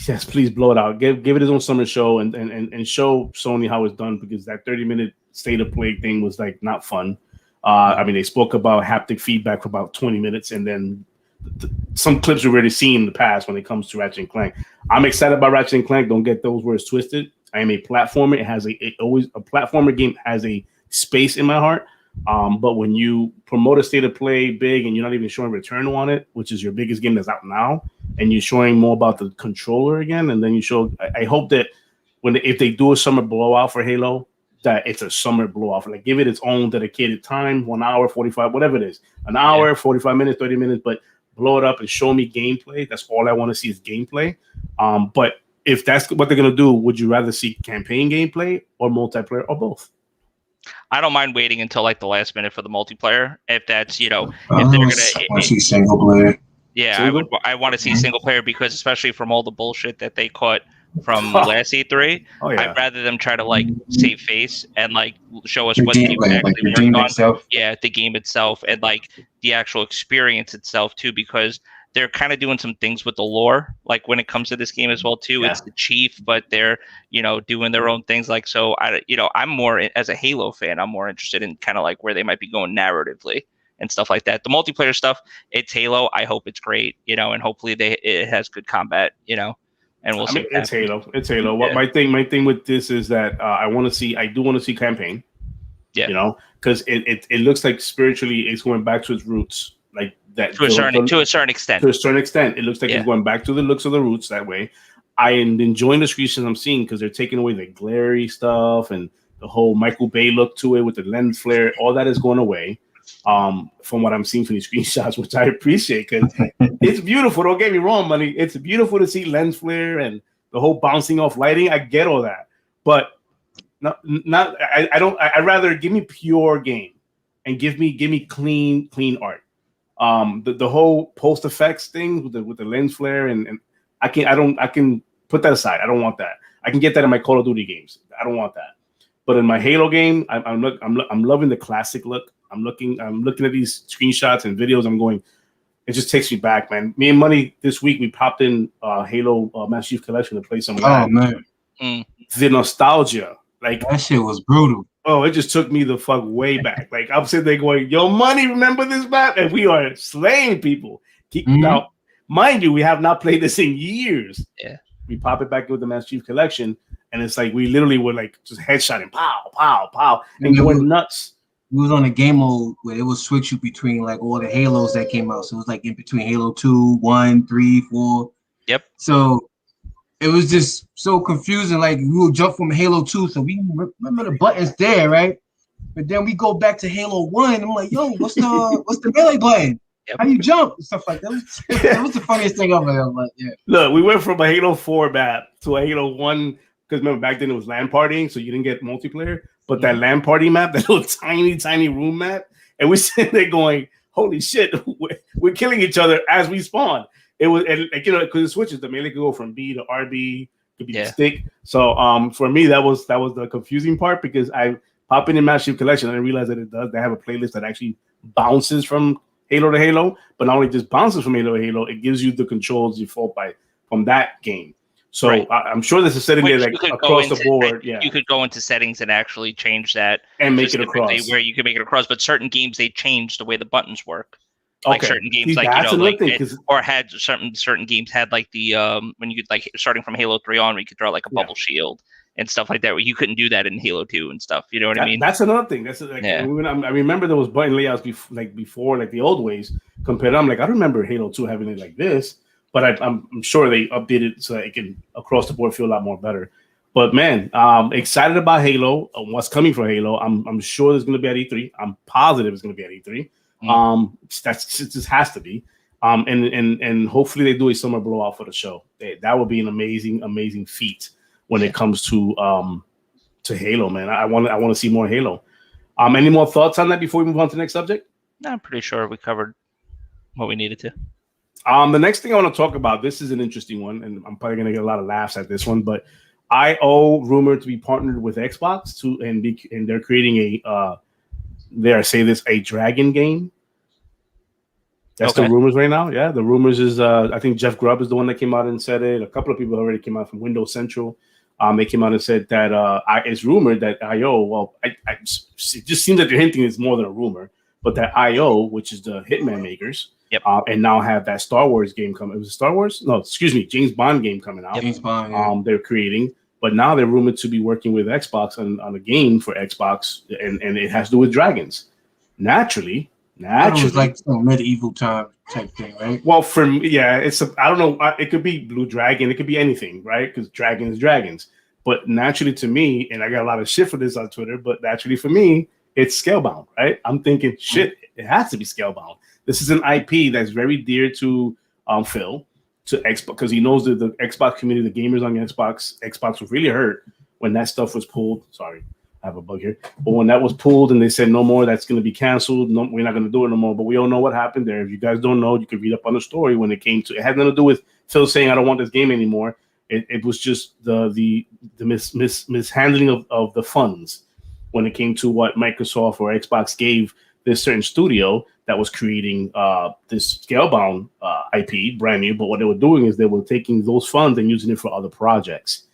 A: yes, please blow it out. Give it his own summer show and show Sony how it's done, because that 30-minute state of play thing was like not fun. I mean, they spoke about haptic feedback for about 20 minutes, and then some clips we've already seen in the past when it comes to Ratchet and Clank. I'm excited about Ratchet and Clank. Don't get those words twisted. I am a platformer. It has a platformer game has a space in my heart. But when you promote a state of play big and you're not even showing Returnal on it, which is your biggest game that's out now, and you're showing more about the controller again, and then you show, I hope that if they do a summer blowout for Halo, that it's a summer blowout. Like give it its own dedicated time, 1 hour, 45, whatever it is, an hour, 45 minutes, 30 minutes, but blow it up and show me gameplay. That's all I want to see is gameplay. But if that's what they're going to do, would you rather see campaign gameplay or multiplayer or both?
B: I don't mind waiting until like the last minute for the multiplayer. If that's, if they're going to
C: see single player.
B: Yeah, I want to see single player, because especially from all the bullshit that they caught from last E3, I'd rather them try to like save face and like show us what the game actually worked on. Itself. Yeah, the game itself and like the actual experience itself too, because they're kind of doing some things with the lore, like when it comes to this game as well too. Yeah. It's the Chief, but they're doing their own things. Like so, I'm more, as a Halo fan, I'm more interested in kind of like where they might be going narratively and stuff like that. The multiplayer stuff, it's Halo. I hope it's great, and hopefully it has good combat, and we'll see.
A: It's Halo. It's Halo. Yeah. What my thing with this is that I do want to see campaign. Yeah, because it looks like spiritually it's going back to its roots. Like that
B: to a certain extent.
A: To a certain extent, it looks like it's going back to the looks of the roots that way. I am enjoying the screenshots I'm seeing because they're taking away the glary stuff and the whole Michael Bay look to it with the lens flare. All that is going away. From what I'm seeing from these screenshots, which I appreciate because it's beautiful. Don't get me wrong, money. It's beautiful to see lens flare and the whole bouncing off lighting. I get all that, but I'd rather give me pure game and give me clean art. The whole post effects thing with the lens flare and I can put that aside. I don't want that. I can get that in my Call of Duty games. I don't want that. But in my Halo game, I'm loving the classic look. I'm looking at these screenshots and videos. I'm going, it just takes me back, man. Me and Money this week we popped in Halo Master Chief Collection to play some of that.
C: Oh man,
A: the nostalgia, like
C: that shit was brutal.
A: Oh, it just took me the fuck way back. Like I'm sitting there going, "Yo, money, remember this map?" And we are slaying people. Now, mind you, we have not played this in years.
B: Yeah,
A: we pop it back with the Master Chief Collection, and it's like we literally were like just headshotting, pow, pow, pow, and going nuts.
C: It was on a game mode where it would switch you between like all the Halos that came out. So it was like in between Halo 2, 1, 3, 4.
B: Yep.
C: So it was just so confusing. Like we would jump from Halo 2, so we remember the buttons there, right? But then we go back to Halo 1. I'm like, yo, what's the melee button? Yep. How you jump and stuff like that. That was the funniest thing ever. Like, yeah.
A: Look, we went from a Halo 4 map to a Halo 1 because remember back then it was LAN partying, so you didn't get multiplayer. But that LAN party map, that little tiny room map, and we sitting there going, "Holy shit, we're killing each other as we spawn." It was, and like, because it switches. The melee could go from B to RB, could be the stick. So, for me, that was the confusing part because I pop in Master Chief Collection and I realized that it does. They have a playlist that actually bounces from Halo to Halo, but not only just bounces from Halo to Halo, it gives you the controls default from that game. So I'm sure there's a setting there like across the board. Yeah,
B: you could go into settings and actually change that
A: and make it across.
B: Where you can make it across, but certain games they change the way the buttons work. Like certain games, like or had certain games had like the when you could like starting from Halo 3 on, where you could draw like a bubble shield and stuff like that. Where you couldn't do that in Halo 2 and stuff. You know what I mean?
A: That's another thing. That's like I remember there was button layouts before like the old ways compared. I'm like I remember Halo 2 having it like this. But I'm sure they updated so that it can across the board feel a lot more better. But man, excited about Halo. What's coming for Halo? I'm sure there's going to be at E3. I'm positive it's going to be at E3. It just has to be. And hopefully they do a summer blowout for the show. That would be an amazing feat when it comes to Halo, man. I want to see more Halo. Any more thoughts on that before we move on to the next subject?
B: No, I'm pretty sure we covered what we needed to.
A: The next thing I want to talk about, this is an interesting one, and I'm probably going to get a lot of laughs at this one, but IO rumored to be partnered with Xbox and they're creating a Dragon game. That's the rumors right now. Yeah, the rumors is I think Jeff Grubb is the one that came out and said it. A couple of people already came out from Windows Central. They came out and said that it's rumored that IO. Well, it just seems that they're hinting it's more than a rumor, but that IO, which is the Hitman makers.
B: Yep.
A: And now have that Star Wars game coming. It was a Star Wars? No, excuse me, James Bond game coming out.
C: James Bond. Yeah.
A: They're creating, but now they're rumored to be working with Xbox on a game for Xbox, and it has to do with dragons. Naturally,
C: it was like some medieval time type thing, right?
A: Well, for me, yeah, I don't know. It could be Blue Dragon. It could be anything, right? Because dragons. But naturally, to me, and I got a lot of shit for this on Twitter, but naturally for me, it's Scalebound, right? I'm thinking, shit, it has to be Scalebound. This is an IP that's very dear to Phil, to Xbox, because he knows that the Xbox community, the gamers on the Xbox was really hurt when that stuff was pulled. Sorry, I have a bug here. But when that was pulled and they said no more, that's going to be canceled. No, we're not going to do it no more. But we all know what happened there. If you guys don't know, you can read up on the story when it came to. It had nothing to do with Phil saying I don't want this game anymore. It was just the mishandling of the funds when it came to what Microsoft or Xbox gave this certain studio that was creating this Scalebound IP, brand new. But what they were doing is they were taking those funds and using it for other projects.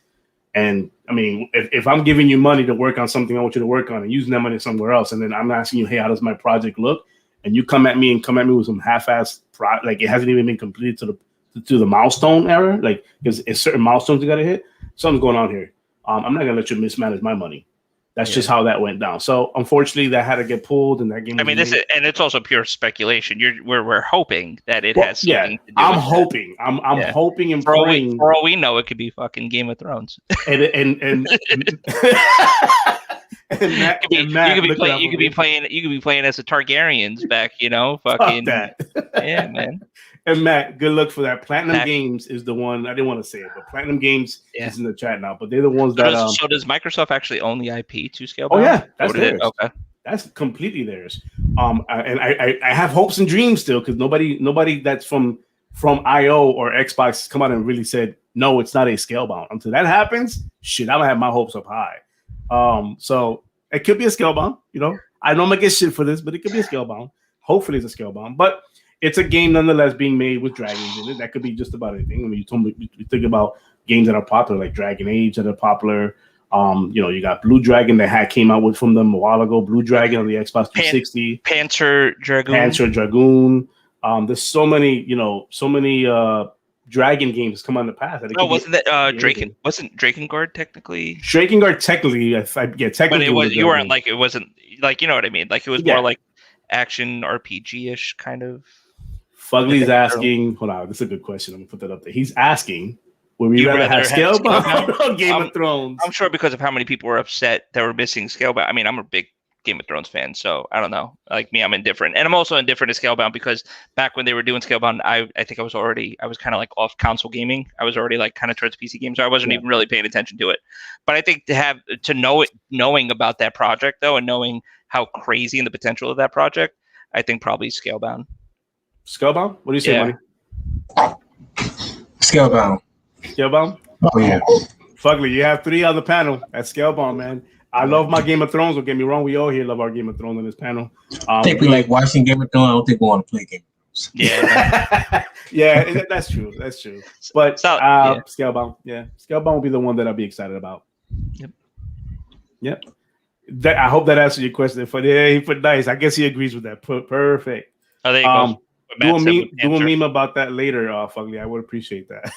A: And I mean, if I'm giving you money to work on something I want you to work on and using that money somewhere else, and then I'm asking you, hey, how does my project look? And you come at me with some half-assed like it hasn't even been completed to the milestone era, like because it's certain milestones you got to hit. Something's going on here. I'm not gonna let you mismanage my money. That's just how that went down. So unfortunately, that had to get pulled, and that game.
B: I mean, and it's also pure speculation. We're hoping that it has something to do.
A: I'm hoping. I'm hoping and praying.
B: For all we know, it could be fucking Game of Thrones.
A: And Matt,
B: you could be playing as the Targaryens back. Fucking
A: that.
B: Yeah, man.
A: And Matt, good luck for that. Platinum Games is the one. I didn't want to say it, but Platinum Games is in the chat now. But they're the ones that.
B: So does Microsoft actually own the IP to Scalebound?
A: Oh yeah, that's theirs.
B: Okay,
A: that's completely theirs. And I have hopes and dreams still because nobody that's from IO or Xbox come out and really said no, it's not a Scalebound. Until that happens, shit, I'm gonna have my hopes up high. So it could be a Scalebound. I know I'm gonna get shit for this, but it could be a Scalebound. Hopefully, it's a Scalebound, but. it's a game nonetheless being made with dragons in it. That could be just about anything. I mean, you think about games that are popular, like Dragon Age that are popular. You got Blue Dragon that came out with from them a while ago. Blue Dragon on the Xbox 360.
B: Panzer
A: Dragoon. There's so many dragon games come on the path.
B: Wasn't that Draken? Wasn't Drakengard technically?
A: Drakengard technically, technically.
B: But it was. You weren't like it wasn't like you know what I mean. Like it was more like action RPG-ish kind of.
A: Fugly's asking. Hold on, this is a good question. I'm gonna put that up there. He's asking. Would we rather have Scalebound or Game of Thrones?
B: I'm sure because of how many people were upset that were missing Scalebound. I mean, I'm a big Game of Thrones fan, so I don't know. Like me, I'm indifferent, and I'm also indifferent to Scalebound because back when they were doing Scalebound, I think I was kind of like off console gaming. I was already like kind of towards PC games, so I wasn't even really paying attention to it. But I think knowing about that project though, and knowing how crazy and the potential of that project, I think probably Scalebound.
A: Scalebound? What do you say, Money?
C: Scalebound.
A: Scalebound?
C: Oh yeah.
A: Fugly, you have 3 on the panel at Scalebound, man. I love my Game of Thrones. Don't get me wrong. We all here love our Game of Thrones on this panel.
C: I think we like watching Game of Thrones. I don't think we want to play Game of Thrones.
A: Yeah. Yeah, that's true. That's true. But Scalebound, Scalebound will be the one that I'll be excited about. Yep. I hope that answers your question. He put nice. I guess he agrees with that. Perfect.
B: Oh, there you go.
A: Do a meme about that later, Fugly. I would appreciate that.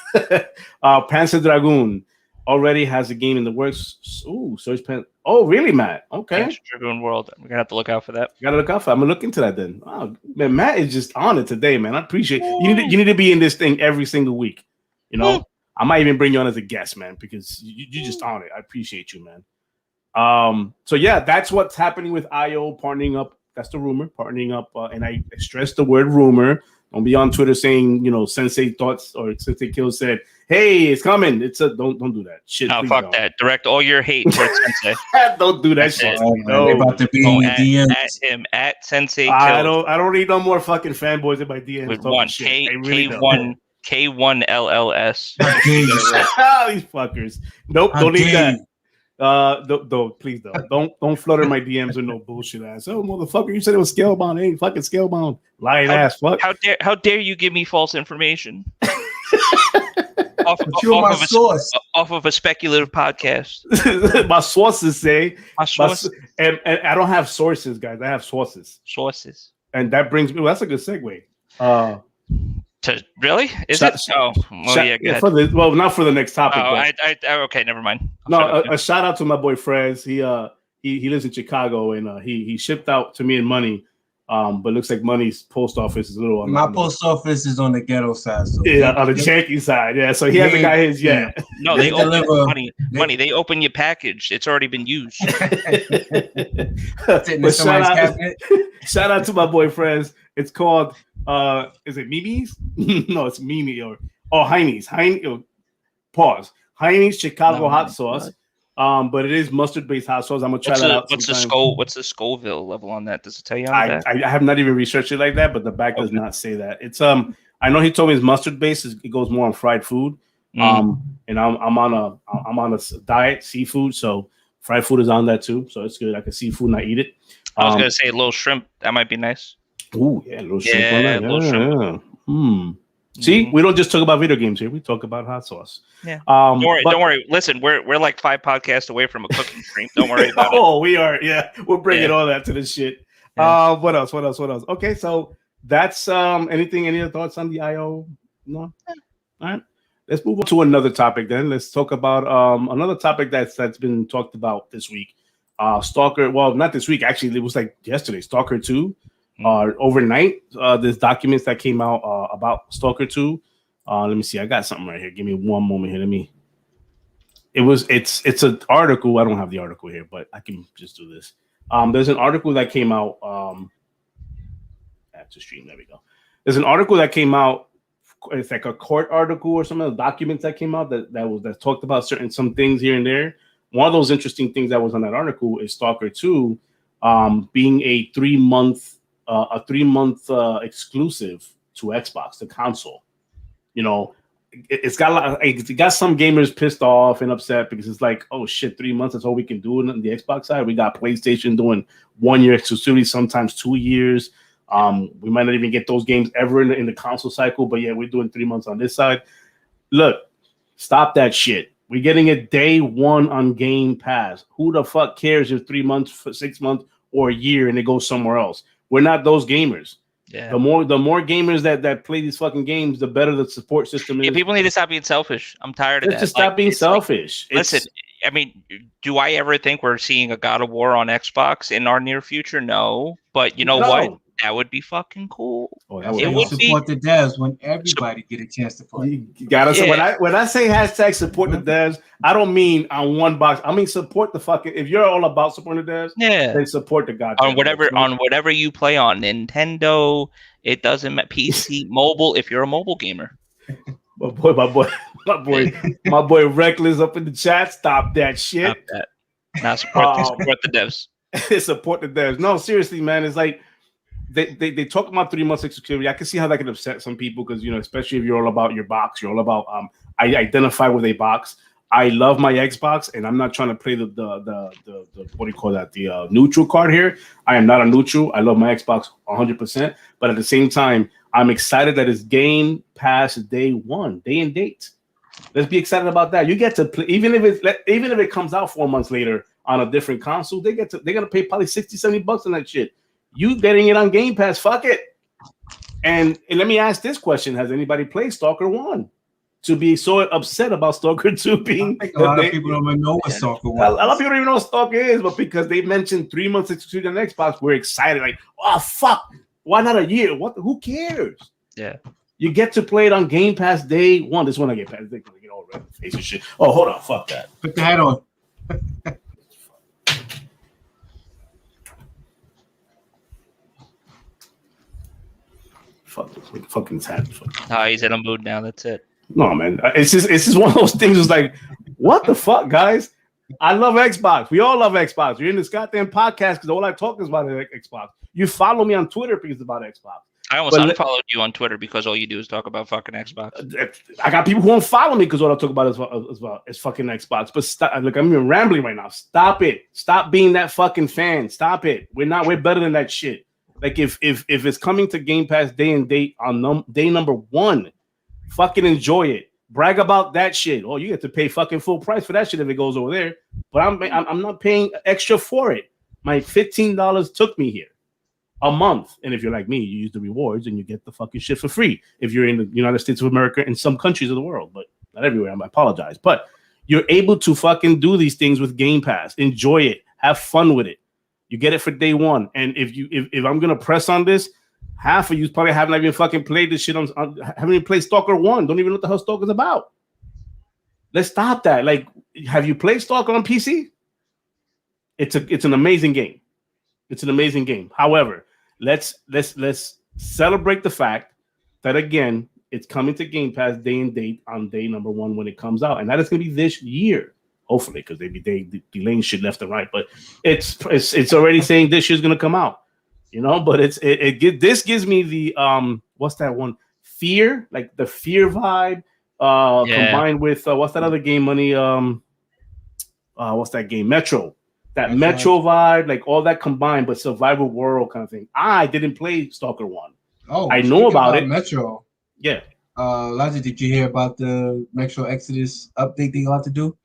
A: Panzer Dragoon already has a game in the works. Ooh, Search Pen. Oh, really, Matt? Okay.
B: Panzer Dragoon World. We're gonna have to look out for that.
A: Gotta look out for. I'm gonna look into that then. Oh, man, Matt is just on it today, man. I appreciate you. Need to be in this thing every single week. You know, I might even bring you on as a guest, man, because you just on it. I appreciate you, man. So yeah, that's what's happening with IO partnering up. That's the rumor, partnering up, and I stress the word rumor. Don't be on Twitter saying, Sensei thoughts or Sensei Kill said, "Hey, it's coming." Don't do that shit.
B: Oh, fuck that! Direct all your hate towards Sensei.
A: Don't do that shit.
C: No, about to be in your DMs.
B: At him at Sensei Kill.
A: I don't need no more fucking fanboys in my DMs.
B: With one K1 LLS.
A: These fuckers. Nope, don't need that. Please don't flutter my DMs with no bullshit ass. Oh, motherfucker, you said it was Scalebound. Ain't fucking Scalebound. Lying ass. Fuck.
B: How dare you give me false information? off of a speculative podcast.
A: My sources say.
B: And
A: I don't have sources, guys. I have sources. And that brings me. Well, that's a good segue.
B: Really? Is it? Oh, well, yeah.
A: Not for the next topic.
B: Oh, okay, never mind.
A: A shout out to my boy Frez. He lives in Chicago and he shipped out to me and Money. But looks like Money's post office is a little.
C: My post office is on the ghetto side. So
A: on the janky side. Yeah, so he hasn't got his yet.
B: No, they open money. They open your package. It's already been used.
A: Shout out to my boy Frez. It's called. Is it Mimi's? No, it's Mimi or Heine's. Pause. Heine's Chicago hot sauce. But it is mustard-based hot sauce. I'm gonna try that out.
B: What's the Scoville level on that? Does it tell you on that?
A: I have not even researched it like that, but the back does not say that. It's I know he told me it's mustard-based. It goes more on fried food. And I'm on a diet, seafood, so fried food is on that too. So it's good. I can seafood and I eat it.
B: I was gonna say a little shrimp. That might be nice.
A: Ooh, yeah, a little shrimp. See, we don't just talk about video games here. We talk about hot sauce.
B: Yeah. Don't worry. Listen, we're like 5 podcasts away from a cooking stream. Don't worry about it.
A: Oh, we are. Yeah, we're bringing all that to this shit. Yeah. What else? Okay, so that's anything. Any other thoughts on the IO? No. All right. Let's move on to another topic. Then let's talk about another topic that's been talked about this week. Stalker. Well, not this week. Actually, it was like yesterday. Stalker 2. Overnight, there's documents that came out about Stalker 2. Let me see. I got something right here. Give me one moment here. It's an article. I don't have the article here, but I can just do this. There's an article that came out. To stream. There we go. There's an article that came out. It's like a court article or some of the documents that came out that talked about some things here and there. One of those interesting things that was on that article is Stalker 2 being a 3-month exclusive to Xbox, the console. It got some gamers pissed off and upset because it's like, oh shit, 3 months, that's all we can do on the Xbox side. We got PlayStation doing 1 year exclusivity, sometimes 2 years. We might not even get those games ever in the console cycle, but yeah, we're doing 3 months on this side. Look, stop that shit. We're getting it day one on Game Pass. Who the fuck cares if 3 months, 6 months, or a year and it goes somewhere else? We're not those gamers.
B: Yeah.
A: The more gamers that play these fucking games, the better the support system is.
B: Yeah, people need to stop being selfish. I'm tired of that.
A: Just stop being selfish.
B: Listen, I mean, do I ever think we're seeing a God of War on Xbox in our near future? No. But you know what? That would be fucking cool.
C: It would support the devs when everybody get a chance to play.
A: You gotta say when I say hashtag support the devs, I don't mean on one box. I mean support the fucking. If you're all about supporting the devs, then support the goddamn
B: on whatever you play on Nintendo. It doesn't matter. PC, mobile. If you're a mobile gamer.
A: My boy, Reckless up in the chat. Stop that shit.
B: Stop that. Now support the devs.
A: Support the devs. No, seriously, man. It's like. They talk about 3 months exclusivity. I can see how that can upset some people because, especially if you're all about your box, you're all about I identify with a box. I love my Xbox, and I'm not trying to play the what do you call that? The neutral card here. I am not a neutral. I love my Xbox 100%, but at the same time, I'm excited that it's Game Pass day one, day and date. Let's be excited about that. You get to play, even if it comes out 4 months later on a different console. They're gonna pay probably $60-$70 on that shit. You getting it on Game Pass, fuck it. And let me ask this question: has anybody played Stalker 1? To be so upset about Stalker 2 being,
C: I think a lot of people don't even know what Stalker 1 is.
A: A lot of people don't even know what Stalker is, but because they mentioned 3 months exclusive on Xbox, we're excited. Like, oh fuck, why not a year? Who cares?
B: Yeah,
A: you get to play it on Game Pass day one. This one I get past. They're gonna get all red in the face and shit. Oh, hold on, fuck that.
C: Put the hat on.
A: Fucking hat.
B: Oh, he's in a mood now. That's it.
A: No, man. It's just one of those things. It's like, what the fuck, guys? I love Xbox. We all love Xbox. You're in this goddamn podcast because all I talk is about Xbox. You follow me on Twitter because it's about Xbox.
B: I almost unfollowed you on Twitter because all you do is talk about fucking Xbox.
A: I got people who won't follow me because all I talk about is fucking Xbox. But stop, look, I'm even rambling right now. Stop it. Stop being that fucking fan. Stop it. We're better than that shit. Like if it's coming to Game Pass day and date on day number one, fucking enjoy it. Brag about that shit. Oh, you get to pay fucking full price for that shit if it goes over there. But I'm not paying extra for it. My $15 took me here a month. And if you're like me, you use the rewards and you get the fucking shit for free. If you're in the United States of America and some countries of the world, but not everywhere. I apologize. But you're able to fucking do these things with Game Pass. Enjoy it. Have fun with it. You get it for day one. And if I'm gonna press on this, half of you probably haven't even fucking played this shit haven't even played Stalker 1. Don't even know what the hell Stalker's about. Let's stop that. Like, have you played Stalker on PC? It's an amazing game. It's an amazing game. However, let's celebrate the fact that again, it's coming to Game Pass day and date on day number one when it comes out, and that is gonna be this year. Hopefully, because they delaying shit left and right, but it's already saying this year's gonna come out, But this gives me the what's that one? Fear, like the Fear vibe, combined with what's that other game? What's that game? Metro, that Metro vibe, like all that combined, but survival world kind of thing. I didn't play Stalker 1.
C: Oh,
A: I know about it.
C: Metro.
A: Yeah.
C: Elijah, did you hear about the Metro Exodus update they got to do?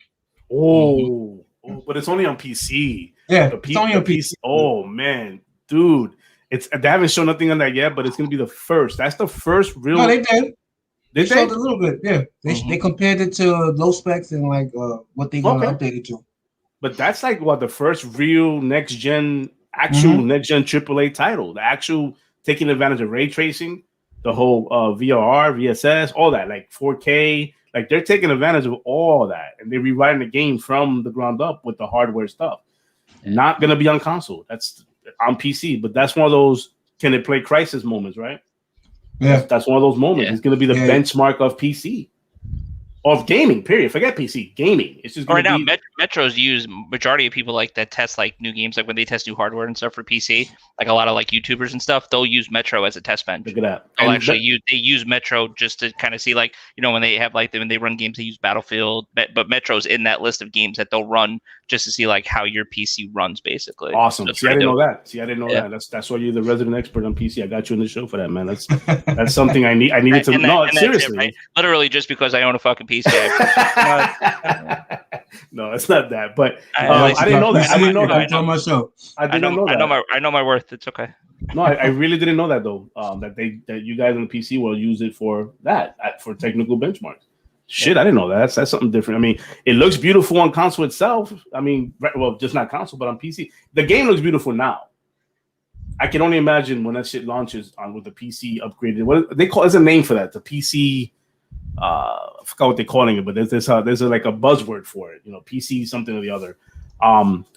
A: Oh, but it's only on PC.
C: Yeah, it's only on PC.
A: Oh man, dude, they haven't shown nothing on that yet, but it's gonna be the first. That's the first real.
C: No, they did.
A: They
C: showed a little bit. Yeah, they compared it to low specs and like what they gonna update it to.
A: But that's like what the first real next gen, next gen AAA title. The actual taking advantage of ray tracing, the whole VRR, VSS, all that, like 4K. Like they're taking advantage of all that, and they're rewriting the game from the ground up with the hardware stuff. Not gonna be on console. That's on PC, but that's one of those can it play Crisis moments, right?
C: Yeah,
A: that's one of those moments. It's gonna be the benchmark of PC. of gaming. Period. Forget PC gaming. It's just
B: right now. Metros use majority of people like that test like new games, like when they test new hardware and stuff for PC. Like a lot of like YouTubers and stuff, they'll use Metro as a test bench.
A: Look at that.
B: They'll actually use Metro just to kind of see, like, you know, when they have like when they run games, they use Battlefield, but Metro's in that list of games that they'll run just to see like how your PC runs, basically.
A: Awesome. See, I didn't know that. That's why you're the resident expert on PC. I got you in the show for that, man. That's something I needed to know. Seriously,
B: right? Literally, just because I own a fucking PC.
A: No, it's not that. But I didn't know that. I didn't know that.
B: I know my worth. It's okay.
A: No, I really didn't know that though. That you guys on the PC will use it for that for technical benchmarks. Shit, I didn't know that. That's something different. I mean, it looks beautiful on console itself. I mean, well, just not console, but on PC, the game looks beautiful now. I can only imagine when that shit launches on with the PC upgraded. What they call? There's a name for that. The PC. I forgot what they're calling it, but there's like a buzzword for it. You know, PC something or the other.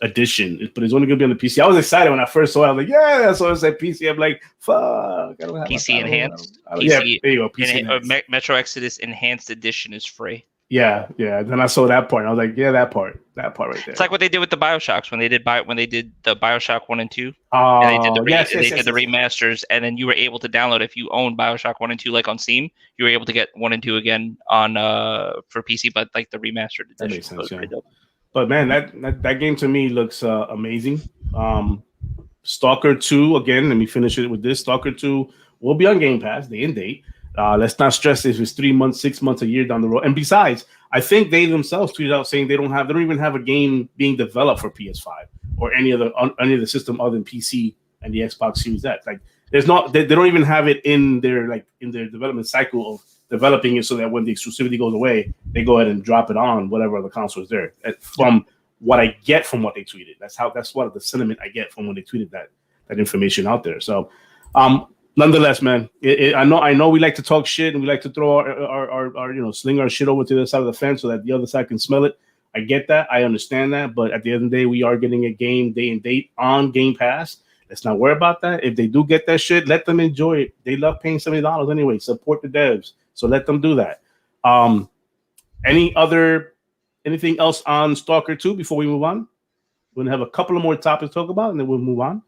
A: Edition, but it's only gonna be on the PC. I was excited when I first saw it. I was like, yeah, so I said PC. I'm like, fuck, I don't have
B: PC enhanced.
A: Yeah, there you go. PC
B: enhanced. Metro Exodus Enhanced Edition is free.
A: Yeah. Then I saw that part. And I was like, yeah, that part right there.
B: It's like what they did with the BioShocks when they did the BioShock 1 and 2.
A: And
B: they did the remasters, and then you were able to download if you own BioShock 1 and 2, like on Steam. You were able to get 1 and 2 again on for PC, but like the remastered edition.
A: That makes sense. Yeah. But man, that game to me looks amazing. Stalker 2, again, let me finish it with this. Stalker 2 will be on Game Pass, day and date. Let's not stress if it's 3 months, 6 months, a year down the road. And besides, I think they themselves tweeted out saying they don't even have a game being developed for PS5 or any other system other than PC and the Xbox Series X. Like they don't even have it in their development cycle of developing it so that when the exclusivity goes away, they go ahead and drop it on whatever other console is there. From what I get from what they tweeted, that's what the sentiment I get from when they tweeted that information out there. So, nonetheless, man, I know we like to talk shit and we like to throw our sling our shit over to the side of the fence so that the other side can smell it. I get that, I understand that, but at the end of the day, we are getting a game day and date on Game Pass. Let's not worry about that. If they do get that shit, let them enjoy it. They love paying $70 anyway. Support the devs. So let them do that. Anything else on Stalker 2 before we move on? We're gonna have a couple of more topics to talk about, and then we'll move on.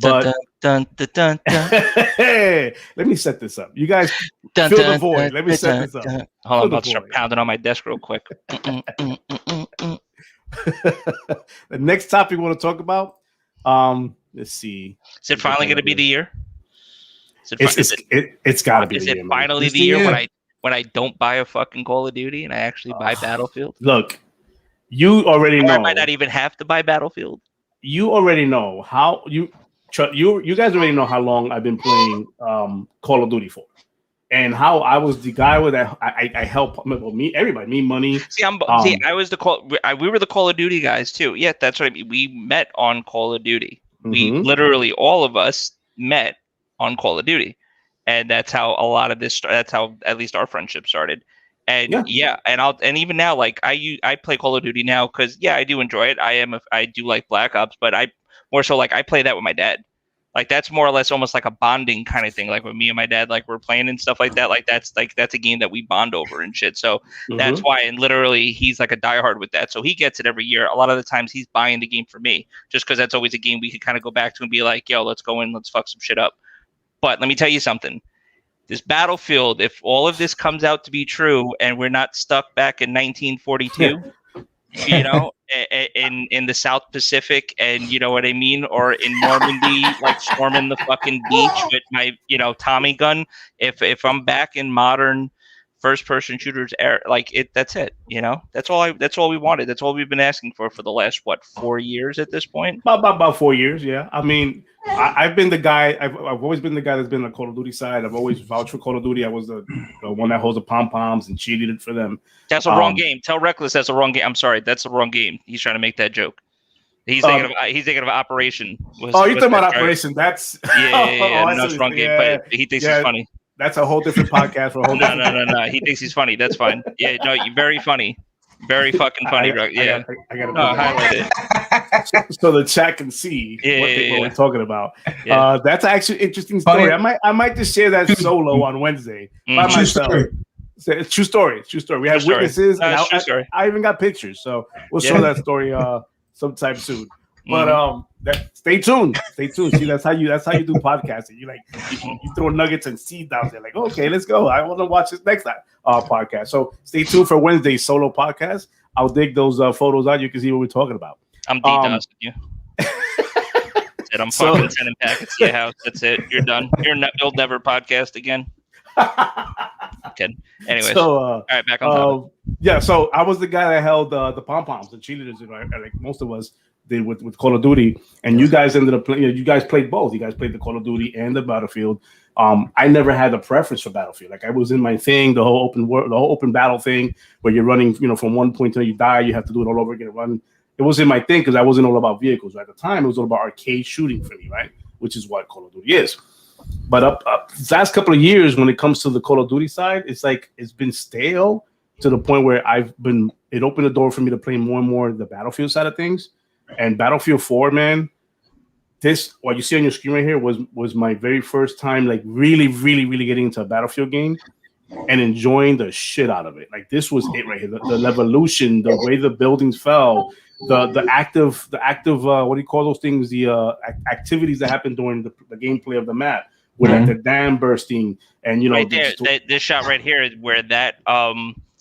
A: But
B: dun, dun, dun, dun.
A: Hey, let me set this up. You guys fill the void. Let me set this up.
B: Hold on, I'm about to start pounding on my desk real quick.
A: The next topic we want to talk about. Let's see.
B: Is it finally going to be the year?
A: It's got to be.
B: Is it finally the year when I don't buy a fucking Call of Duty and I actually buy Battlefield?
A: Look, you already know.
B: I might not even have to buy Battlefield. You
A: already know how you guys already know how long I've been playing Call of Duty for, and how I was the guy with that. I help everybody, me money.
B: I was we were the Call of Duty guys too. Yeah, that's right. We met on Call of Duty. Mm-hmm. We literally all of us met on Call of Duty, and that's how a lot of this. That's how at least our friendship started. And and even now, like I play Call of Duty now because I do enjoy it. I do like Black Ops, but I more so like I play that with my dad. Like that's more or less almost like a bonding kind of thing. Like with me and my dad, like we're playing and stuff like that. Like that's a game that we bond over and shit. So that's why. And literally, he's like a diehard with that. So he gets it every year. A lot of the times, he's buying the game for me, just because that's always a game we could kind of go back to and be like, "Yo, let's go in, let's fuck some shit up." But let me tell you something. This Battlefield, if all of this comes out to be true, and we're not stuck back in 1942. You know, in the South Pacific, and you know what I mean, or in Normandy, like storming the fucking beach with my, Tommy gun. If I'm back in modern first-person shooters era, like it, that's it. That's all we wanted. That's all we've been asking for the last 4 years at this point.
A: About 4 years, yeah. I mean, I've been the guy. I've always been the guy that's been on the Call of Duty side. I've always vouched for Call of Duty. I was the one that holds the pom-poms and cheated for them.
B: That's a wrong game. Tell Reckless that's a wrong game. I'm sorry, that's the wrong game. He's trying to make that joke. He's thinking of Operation.
A: You're talking about Operation. That's
B: no, it's wrong game. But he thinks it's funny.
A: That's a whole different podcast for a whole.
B: No. He thinks he's funny. That's fine. Yeah, no, you're very funny. Very fucking funny, bro. Yeah,
A: I gotta
B: highlight
A: it so the chat can see what we're talking about.
B: Yeah.
A: That's actually an interesting story. I might just share that solo on Wednesday by myself. It's true story. It's true story. We have witnesses, and I even got pictures. So we'll show that story sometime soon. But stay tuned. Stay tuned. See, that's how you do podcasting. You throw nuggets and seeds out there. Like, okay, let's go. I want to watch this next podcast. So stay tuned for Wednesday's solo podcast. I'll dig those photos out. You can see what we're talking about.
B: I'm DDoS with you. I'm fucking sending packets to your house. That's it. You're done. You'll never podcast again. Kidding. Anyways, all right, back on topic.
A: Yeah, so I was the guy that held the pom poms, the cheerleaders, like most of us did with Call of Duty, and you guys ended up playing. You guys played both. You guys played the Call of Duty and the Battlefield. I never had a preference for Battlefield. Like I was in my thing, the whole open battle thing, where you're running, from one point till you die, you have to do it all over again. Run. It wasn't my thing because I wasn't all about vehicles. At the time, it was all about arcade shooting for me, right? Which is what Call of Duty is. But up the last couple of years, when it comes to the Call of Duty side, it's like it's been stale to the point where it opened the door for me to play more and more the Battlefield side of things. And Battlefield 4, man, this what you see on your screen right here was my very first time, like really, really, really getting into a Battlefield game and enjoying the shit out of it. Like this was it right here. The evolution, the way the buildings fell, the active what do you call those things? The activities that happen during the gameplay of the map. With like the dam bursting, and
B: right there, this shot right here is where that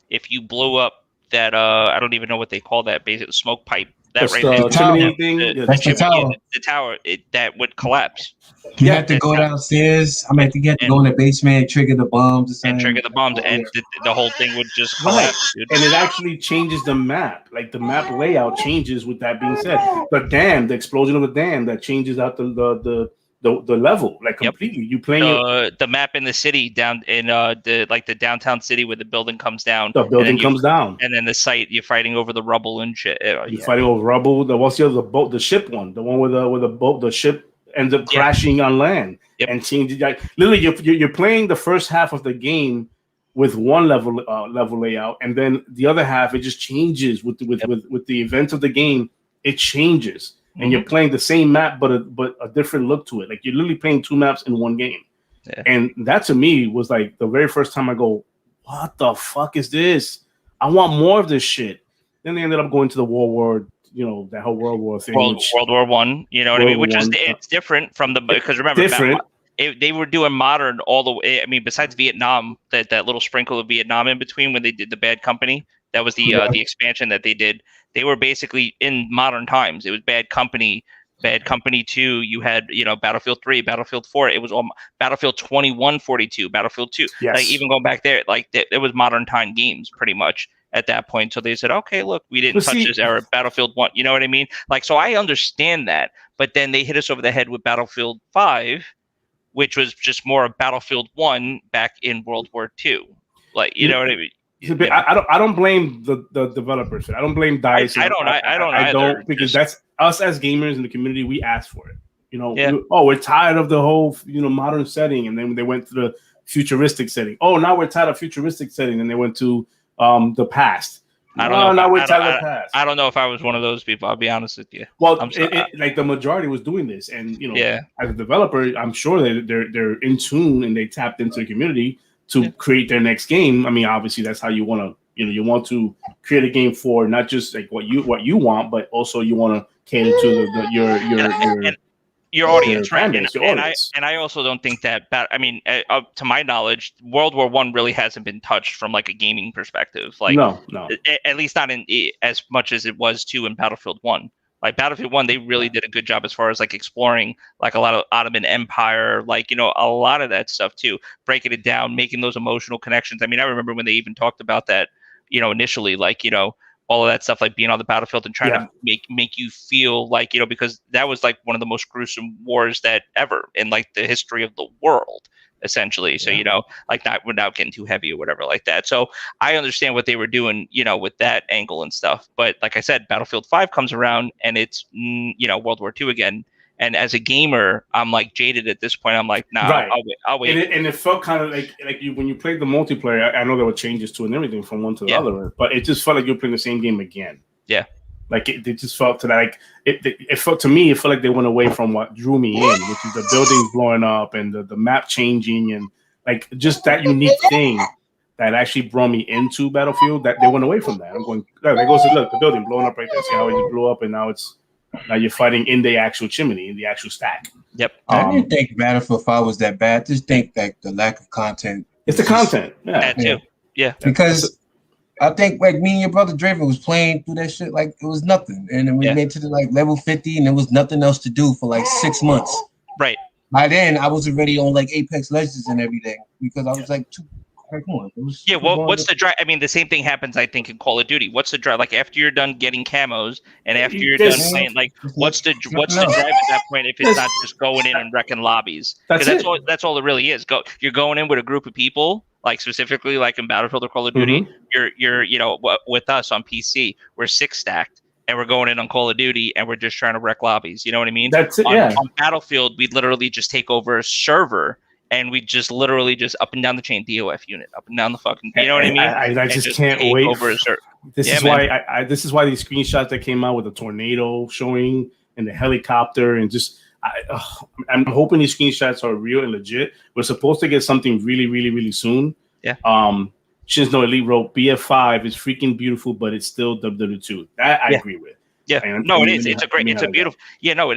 B: if you blew up that I don't even know what they call that, basically smoke pipe. That right there,
C: chimney
A: thing.
B: The tower, that would collapse.
C: You have to go downstairs. I mean, you have to go in the basement, trigger the bombs,
B: and the whole thing would just collapse.
A: Right. And it actually changes the map. Like the map layout changes. With that being said, the explosion of the dam that changes out the level, like completely. You playing
B: the map in the city down in the downtown city where the building comes down.
A: The building comes down,
B: and then the site you're fighting over the rubble and shit.
A: You're fighting over rubble. What's the other boat? The ship one, the one where the ship ends up crashing on land and changes. Like literally, you're playing the first half of the game with one level layout, and then the other half it just changes with the events of the game. It changes. And you're playing the same map, but a different look to it. Like you're literally playing two maps in one game. Yeah. And that to me was like the very first time I go, what the fuck is this? I want more of this shit. Then they ended up going to the World War, that whole World War thing.
B: World War One, what I mean? Which is it's different from because remember, they were doing modern all the way. I mean, besides Vietnam, that little sprinkle of Vietnam in between when they did the Bad Company, that was the expansion that they did. They were basically in modern times. It was Bad Company 2. You had, Battlefield 3, Battlefield 4. It was all Battlefield 2142, Battlefield 2.
A: Yes.
B: Like even going back there, like it was modern time games pretty much at that point. So they said, okay, look, we didn't touch this era. Battlefield 1. You know what I mean? Like, so I understand that. But then they hit us over the head with Battlefield 5, which was just more of Battlefield 1 back in World War 2. Like, you know what I mean?
A: I don't blame the developers. I don't blame DICE.
B: I don't
A: because that's us as gamers in the community. We asked for it. We're tired of the whole modern setting, and then they went to the futuristic setting. Oh, now we're tired of futuristic setting, and they went to the past.
B: I don't know if I was one of those people. I'll be honest with you.
A: Well, like the majority was doing this, and as a developer, I'm sure that they're in tune and they tapped into the community to create their next game. I mean, obviously, that's how you want to, you want to create a game for not just like what you want, but also you want to cater to your audience, right?
B: And I also don't think that. I mean, to my knowledge, World War I really hasn't been touched from like a gaming perspective. Like,
A: no,
B: at least not in as much as it was in Battlefield 1. Like Battlefield 1, they really did a good job as far as like exploring like a lot of Ottoman Empire, like, a lot of that stuff too, breaking it down, making those emotional connections. I mean, I remember when they even talked about that, initially, like, all of that stuff, like being on the battlefield and trying to make you feel like, because that was like one of the most gruesome wars that ever in like the history of the world, essentially. So, like not without getting too heavy or whatever like that. So I understand what they were doing, with that angle and stuff. But like I said, Battlefield 5 comes around and it's, World War II again. And as a gamer, I'm like jaded at this point. I'm like, nah, right. I'll wait.
A: And it felt kind of like you when you played the multiplayer. I know there were changes to it and everything from one to the other, but it just felt like you were playing the same game again.
B: Yeah.
A: Like it just felt to that, like it felt to me. It felt like they went away from what drew me in, which is the buildings blowing up and the map changing and like just that unique thing that actually brought me into Battlefield, that they went away from that. I'm going, they go to look, the building blowing up right there. See how it just blew up, and now you're fighting in the actual chimney, in the actual stack.
B: Yep.
C: I didn't think Battlefield 5 was that bad. Just think like the lack of content.
A: It's the content. Yeah.
B: That too. Yeah.
C: Because I think like me and your brother Draven was playing through that shit like it was nothing. And then we made to the like level 50 and there was nothing else to do for like 6 months.
B: Right.
C: By then I was already on like Apex Legends and everything because I was like come on.
B: What's the drive? I mean, the same thing happens, I think, in Call of Duty. What's the drive? Like after you're done getting camos and after you're done playing, like what's the drive at that point if it's not just going in and wrecking lobbies? Because that's all it really is. You're going in with a group of people, like specifically like in Battlefield or Call of Duty. You're with us on PC, we're 6 stacked. And we're going in on Call of Duty, and we're just trying to wreck lobbies. You know what I mean?
A: That's it.
B: On Battlefield, we literally just take over a server, and we just literally just up and down the chain DOF unit, up and down the fucking. You know what I mean?
A: I just can't wait. This is why this is why these screenshots that came out with the tornado showing and the helicopter and just. I'm hoping these screenshots are real and legit. We're supposed to get something really, really, really soon.
B: Yeah.
A: Shinsno Elite wrote BF5 is freaking beautiful, but it's still WW2. That I agree with.
B: Yeah, it is. It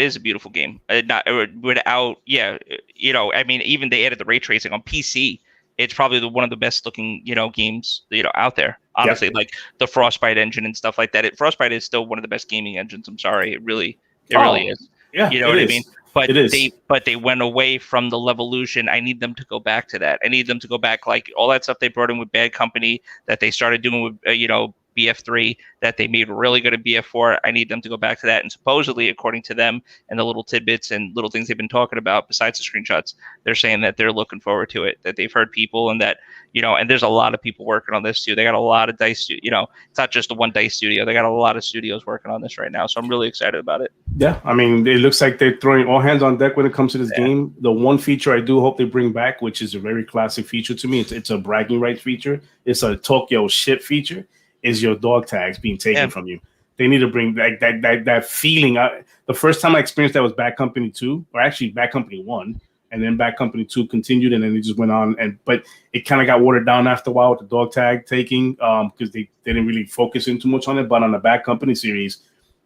B: is a beautiful game. Without, I mean, even they added the ray tracing on PC. It's probably one of the best looking, games, out there. Honestly, like the Frostbite engine and stuff like that. Frostbite is still one of the best gaming engines. I'm sorry, it really is.
A: Yeah,
B: you know what I mean. But they went away from the Levolution. I need them to go back to that. I need them to go back, like all that stuff they brought in with Bad Company that they started doing with BF3 that they made really good at BF4. I need them to go back to that. And supposedly, according to them and the little tidbits and little things they've been talking about, besides the screenshots, they're saying that they're looking forward to it, that they've heard people and that, and there's a lot of people working on this too. They got a lot of DICE, it's not just the one DICE studio. They got a lot of studios working on this right now. So I'm really excited about it.
A: Yeah. I mean, it looks like they're throwing all hands on deck when it comes to this game. The one feature I do hope they bring back, which is a very classic feature to me, it's a bragging rights feature. It's a Tokyo shit feature. Is your dog tags being taken from you? They need to bring that feeling. The first time I experienced that was Bad Company 2, or actually Bad Company 1, and then Bad Company 2 continued, and then it just went on. But it kind of got watered down after a while with the dog tag taking, because they didn't really focus in too much on it. But on the Bad Company series,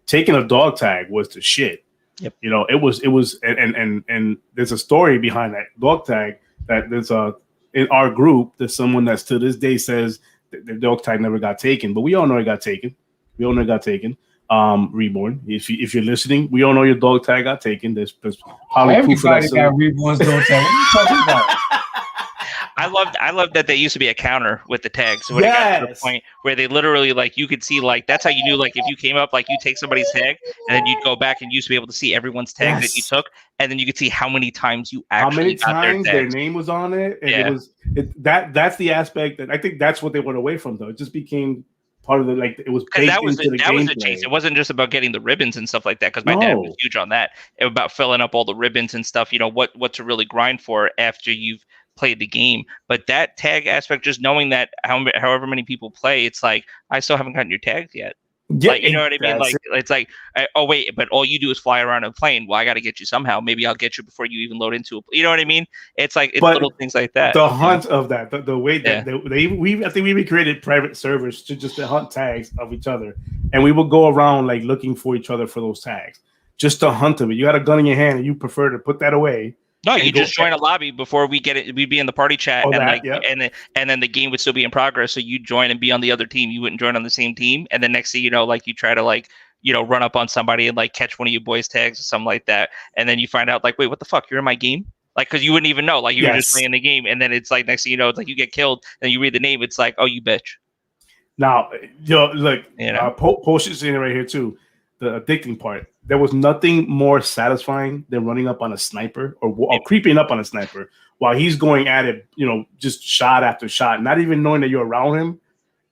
A: taking a dog tag was the shit.
B: Yep.
A: It was, and there's a story behind that dog tag that there's in our group. There's someone that's to this day says the dog tag never got taken, but we all know it got taken. Reborn, if you're listening, we all know your dog tag got taken. There's probably
C: everybody got Reborn's dog tag. What are you talking about?
B: I loved that they used to be a counter with the tags. So when it got to the point where they literally you could see that's how you knew if you came up you take somebody's tag and then you'd go back and you used to be able to see everyone's tag that you took, and then you could see how many times you actually got their
A: name was on it, and that's the aspect that I think that's what they went away from though. It just became part of the it was baked
B: that was
A: into the gameplay.
B: Was the chase. It wasn't just about getting the ribbons and stuff like that, because my dad was huge on that. It was about filling up all the ribbons and stuff. What to really grind for after you've played the game. But that tag aspect, just knowing that however many people play, it's I still haven't gotten your tags yet. Yeah, you know what I mean? It's oh wait, but all you do is fly around a plane. Well, I got to get you somehow. Maybe I'll get you before you even load into it. You know what I mean? It's little things like that.
A: The hunt of that, the way that I think we recreated private servers to hunt tags of each other, and we would go around looking for each other for those tags, just to hunt them. You got a gun in your hand, and you prefer to put that away.
B: No, you just join a lobby before we get it. We'd be in the party chat, and then the game would still be in progress. So you join and be on the other team. You wouldn't join on the same team, and then next thing you know, you try to run up on somebody and catch one of you boys' tags or something like that, and then you find out wait, what the fuck? You're in my game? Because you wouldn't even know. You were just playing the game, and then it's next thing you know, it's you get killed, and you read the name. It's oh, you bitch.
A: Now, look, Post is in it right here too. The addicting part. There was nothing more satisfying than running up on a sniper or creeping up on a sniper while he's going at it, just shot after shot, not even knowing that you're around him,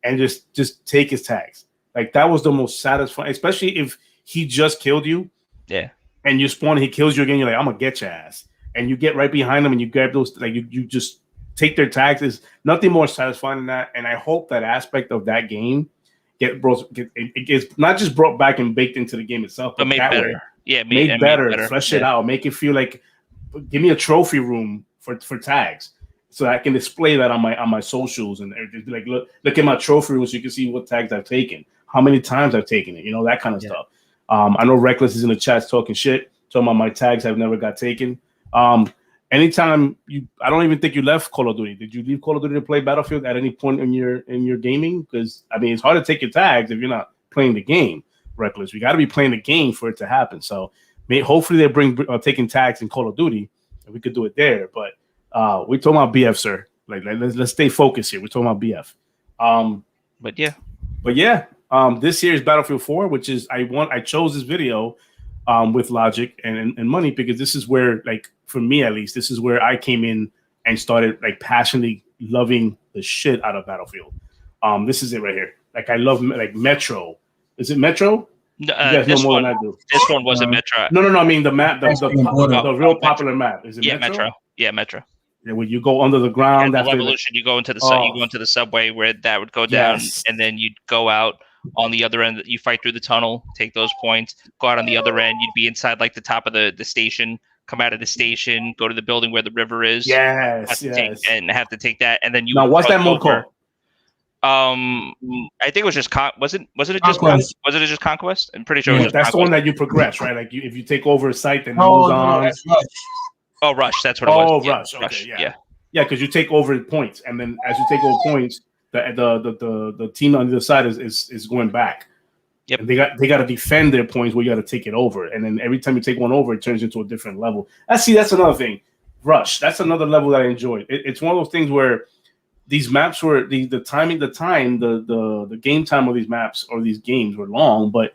A: and just take his tags. That was the most satisfying, especially if he just killed you.
B: Yeah.
A: And you spawn and he kills you again, you're I'm gonna get your ass. And you get right behind him and you grab those, you just take their tags. There's nothing more satisfying than that. And I hope that aspect of that game it gets not just brought back and baked into the game itself, but
B: made better.
A: Made better, flesh it out, make it feel give me a trophy room for tags. so I can display that on my socials and like look at my trophy room so you can see what tags I've taken, how many times I've taken it, that kind of stuff. I know Reckless is in the chat talking shit, talking about my tags have never got taken. Anytime I don't even think you left Call of Duty. Did you leave Call of Duty to play Battlefield at any point in your gaming? Because I mean, it's hard to take your tags if you're not playing the game. Reckless, we got to be playing the game for it to happen. So hopefully they bring taking tags in Call of Duty, and we could do it there. But we're talking about BF, sir. Like let's stay focused here. We're talking about BF.
B: But yeah.
A: This year's Battlefield 4, which is I chose this video with Logic and Money because this is where, like, for me at least, this is where I came in and started like passionately loving the shit out of Battlefield. This is it right here. Like I love like Metro. Is it Metro? You guys know more than I do.
B: This one wasn't Metro.
A: No. I mean the map, the real popular map. Is it Metro?
B: Yeah, Metro.
A: Yeah, when you go under the ground,
B: after Revolution, you go into the subway where that would go down, and then you'd go out on the other end. You fight through the tunnel, take those points, go out on the other end. You'd be inside like the top of the station. Come out of the station, go to the building where the river is.
A: Yes.
B: Have to take that, and then you.
A: Now, what's that mode called?
B: I think it was just was it just Conquest? I'm pretty sure it was just
A: that's
B: Conquest.
A: The one that you progress, right? Like if you take over a site, then it moves on.
C: That's Rush.
B: Oh, Rush, that's what it was.
A: Oh, Rush. Okay, yeah, because you take over points, and then as you take over points, the team on the other side is going back.
B: Yep.
A: And they got to defend their points where you got to take it over, and then every time you take one over, it turns into a different level. That's another thing. Rush, that's another level that I enjoyed. It's one of those things where these maps were the game time of these maps or these games were long, but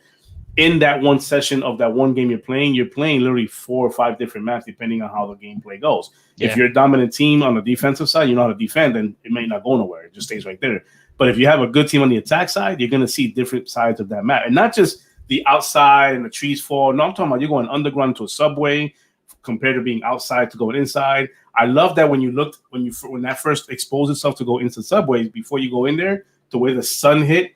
A: in that one session of that one game you're playing literally 4 or 5 different maps depending on how the gameplay goes. If you're a dominant team on the defensive side, you know how to defend, then it may not go nowhere. It just stays right there. But if you have a good team on the attack side, you're going to see different sides of that map. And not just the outside and the trees fall. No, I'm talking about you're going underground to a subway compared to being outside to going inside. I love that when that first exposed itself to go into subways before you go in there, the way the sun hit,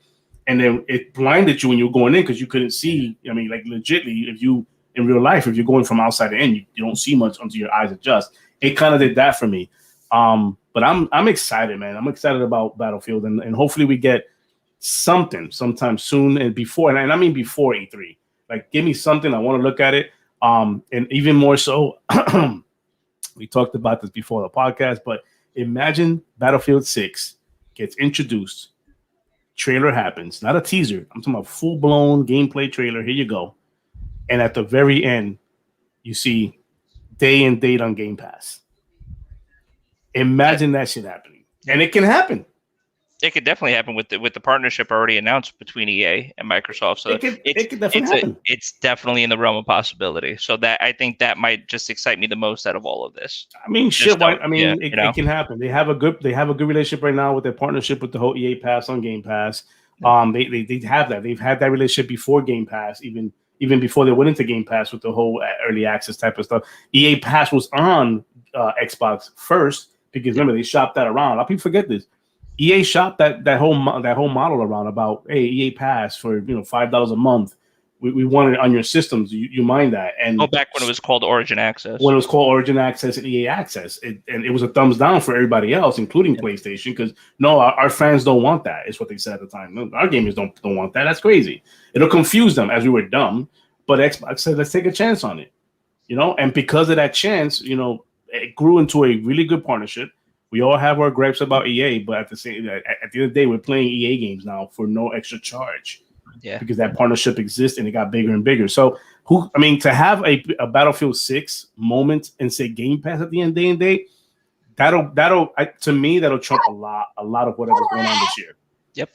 A: and then it blinded you when you were going in because you couldn't see. I mean, like legitly, if you're going from outside to in, you don't see much until your eyes adjust. It kind of did that for me. But I'm excited, man. I'm excited about Battlefield, and hopefully we get something sometime soon and before, and I mean before E3. Like, give me something. I want to look at it. And even more so, we talked about this before the podcast, but imagine Battlefield 6 gets introduced. Trailer happens, not a teaser. I'm talking about full-blown gameplay trailer. Here you go. And at the very end, you see day and date on Game Pass. Imagine that shit happening. And it can happen.
B: It could definitely happen with the partnership already announced between EA and Microsoft. So
A: it could definitely happen.
B: It's definitely in the realm of possibility. So that I think that might just excite me the most out of all of this.
A: I mean, it can happen. They have a good relationship right now with their partnership with the whole EA Pass on Game Pass. They have that. They've had that relationship before Game Pass, even before they went into Game Pass with the whole early access type of stuff. EA Pass was on Xbox first because remember they shopped that around. A lot of people forget this. EA shopped that whole model around about, hey, EA Pass for $5 a month. We want it on your systems. You mind that? And
B: back when it was called Origin Access.
A: When it was called Origin Access and EA Access, and it was a thumbs down for everybody else, including PlayStation, because no, our fans don't want that. Is what they said at the time. No, our gamers don't want that. That's crazy. It'll confuse them as we were dumb. But Xbox said, let's take a chance on it. And because of that chance, it grew into a really good partnership. We all have our gripes about EA, but at the end of the day, we're playing EA games now for no extra charge.
B: Yeah, because
A: that partnership exists and it got bigger and bigger. So, to have a Battlefield 6 moment and say Game Pass at the end day and date, that'll trump a lot of whatever's going on this year.
B: Yep,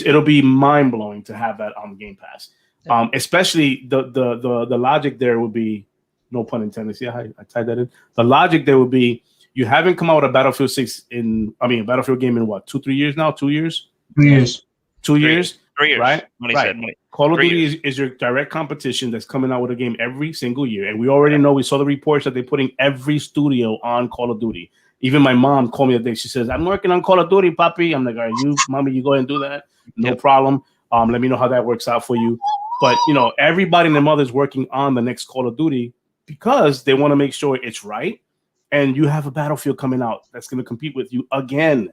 A: it'll be mind blowing to have that on Game Pass. Yep. Especially the logic there would be, no pun intended. See how I tied that in. The logic there would be, you haven't come out with a Battlefield 6 a Battlefield game in what, 2-3 years now? 2 years?
C: 3 years.
A: 2 years?
B: 3 years.
A: Right?
B: Right.
A: Call of Duty is your direct competition that's coming out with a game every single year. And we already know, we saw the reports that they're putting every studio on Call of Duty. Even my mom called me the other day. She says, I'm working on Call of Duty, Papi. I'm like, all right, mommy, you go ahead and do that. No problem. Let me know how that works out for you. But, everybody and their mother's working on the next Call of Duty because they want to make sure it's right. and you have a Battlefield coming out that's going to compete with you again.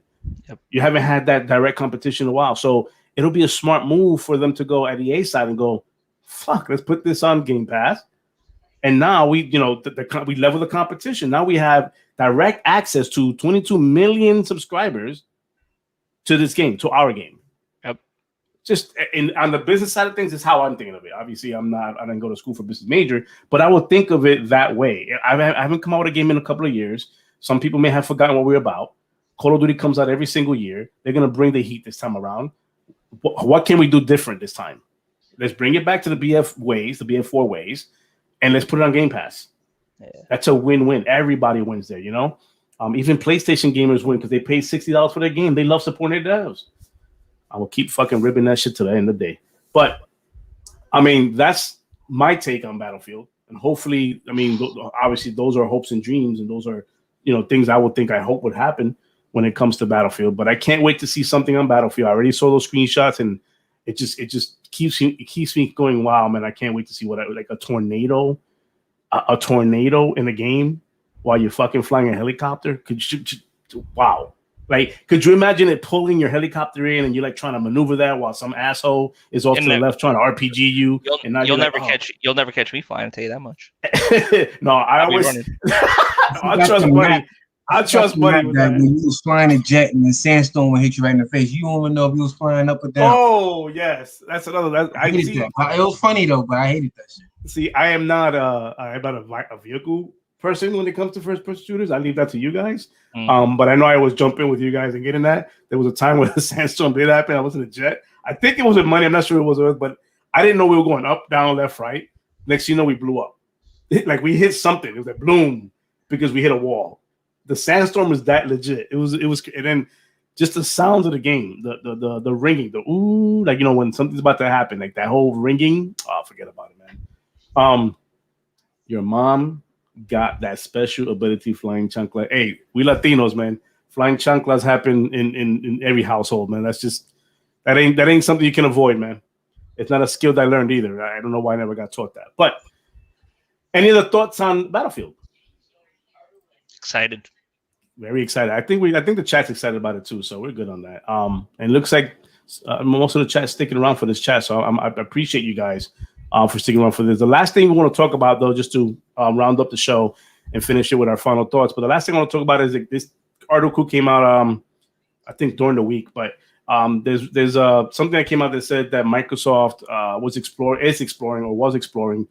B: Yep.
A: You haven't had that direct competition in a while, so it'll be a smart move for them to go at EA side and go, fuck, let's put this on Game Pass. And now we, we level the competition. Now we have direct access to 22 million subscribers to this game, to our game.
B: Yep.
A: Just on the business side of things is how I'm thinking of it. Obviously, I didn't go to school for business major, but I would think of it that way. I haven't come out with a game in a couple of years. Some people may have forgotten what we're about. Call of Duty comes out every single year. They're going to bring the heat this time around. What can we do different this time? Let's bring it back to the BF ways, the BF4 ways, and let's put it on Game Pass. Yeah. That's a win-win. Everybody wins there, Even PlayStation gamers win because they pay $60 for their game. They love supporting their devs. I will keep fucking ripping that shit to the end of the day. But, that's my take on Battlefield. And hopefully, obviously those are hopes and dreams, and those are, things I hope would happen when it comes to Battlefield. But I can't wait to see something on Battlefield. I already saw those screenshots, and it just keeps me going, wow, man, I can't wait to see like a tornado in a game while you're fucking flying a helicopter. Wow. Like, could you imagine it pulling your helicopter in and you're like trying to maneuver that while some asshole is off to the left trying to RPG you?
B: You'll never catch me flying, I'll tell you that much.
A: No, I trust Buddy. I trust Buddy.
C: When you was flying a jet and the sandstorm would hit you right in the face, you don't even know if you was flying up or down.
A: Oh yes, that's another.
C: I hated that. It was funny though, but I hated that shit.
A: See, I am not a vehicle person when it comes to first-person shooters. I leave that to you guys. But I know I always jump in with you guys and get in that. There was a time where the sandstorm did happen. I was in a jet. I think it was with money. I'm not sure it was Earth, but I didn't know we were going up, down, left, right. Next thing you know, we blew up. Like we hit something. It was like bloom because we hit a wall. The sandstorm was that legit. It was, and then just the sounds of the game, the ringing, the ooh, like when something's about to happen, like that whole ringing. Oh, forget about it, man. Your mom got that special ability, flying chancla. Hey, we Latinos, man. Flying chanclas happen in every household, man. That's just that ain't something you can avoid, man. It's not a skill that I learned either. I don't know why I never got taught that. But any other thoughts on Battlefield?
B: Excited.
A: Very excited. I think the chat's excited about it too, so we're good on that. And it looks like most of the chat's sticking around for this chat, so I appreciate you guys for sticking around for this. The last thing we want to talk about, though, just to round up the show and finish it with our final thoughts. But the last thing I want to talk about is this article came out, I think during the week. But there's something that came out that said that Microsoft was exploring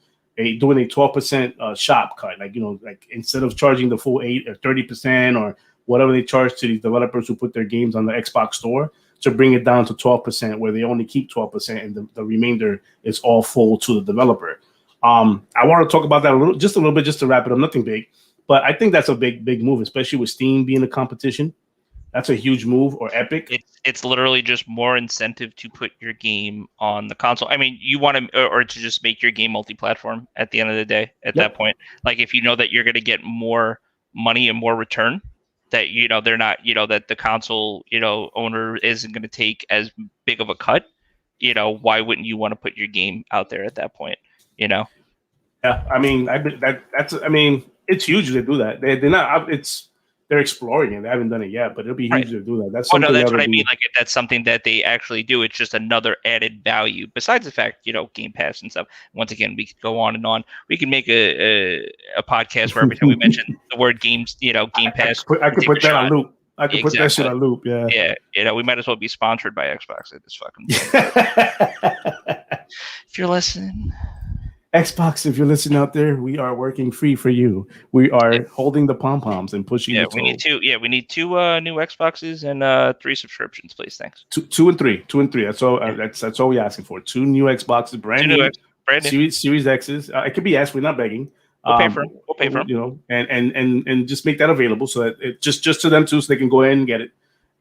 A: doing a 12% shop cut, like instead of charging the full 8 or 30% or whatever they charge to these developers who put their games on the Xbox store, to bring it down to 12%, where they only keep 12% and the remainder is all full to the developer. I want to talk about that a little bit, just to wrap it up. Nothing big, but I think that's a big move, especially with Steam being a competition. That's a huge move, or Epic.
B: It's literally just more incentive to put your game on the console. I mean, you want to, or to just make your game multi-platform at the end of the day. At that point, like if you know that you're going to get more money and more return, that they're not, that the console owner isn't going to take as big of a cut. Why wouldn't you want to put your game out there at that point? Yeah,
A: I mean, it's huge to do that. They're not. They're exploring it. They haven't done it yet, but it'll be huge to do that. That's something.
B: That's what I mean. Like, if that's something that they actually do, it's just another added value. Besides the fact, Game Pass and stuff. Once again, we could go on and on. We can make a podcast where every time we mention the word games, Game Pass.
A: I could put that on loop. I could put that shit on loop. Yeah.
B: Yeah. We might as well be sponsored by Xbox at this fucking point. If you're listening.
A: Xbox, if you're listening out there, we are working free for you. We are holding the pom-poms and pushing the
B: we need two. Yeah, we need 2 new Xboxes and 3 subscriptions, please. Thanks.
A: 2 and 3. That's all. That's all we're asking for. 2 new Xboxes, brand new Series X's. It could be asked. We're not begging.
B: We'll pay for them. We'll pay for them.
A: And just make that available so that it just to them too, so they can go ahead and get it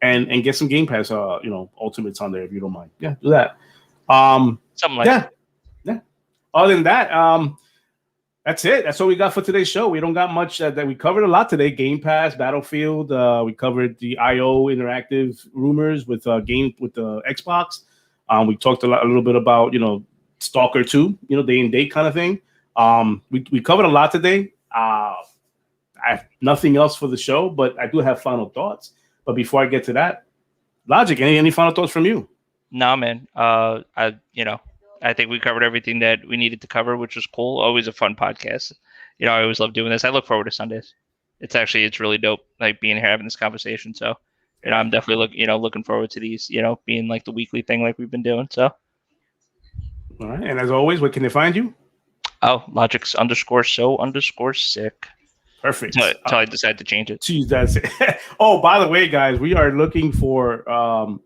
A: and get some Game Pass. Ultimates on there if you don't mind. Yeah, do that.
B: Something like that.
A: Yeah. Other than that, that's it. That's all we got for today's show. We don't got much that we covered a lot today. Game Pass, Battlefield. We covered the IO interactive rumors with the Xbox. We talked a little bit about Stalker 2, day and date kind of thing. We covered a lot today. I I have nothing else for the show, but I do have final thoughts. But before I get to that, Logic, any final thoughts from you?
B: Nah, man. I think we covered everything that we needed to cover, which was cool. Always a fun podcast. I always love doing this. I look forward to Sundays. It's really dope, like being here having this conversation. So, I'm definitely looking forward to these, being like the weekly thing like we've been doing. So,
A: all right. And as always, where can they find you?
B: Oh, Logix_so_sick.
A: Perfect.
B: Until I decide to change it.
A: Geez, that's it. Oh, by the way, guys, we are looking for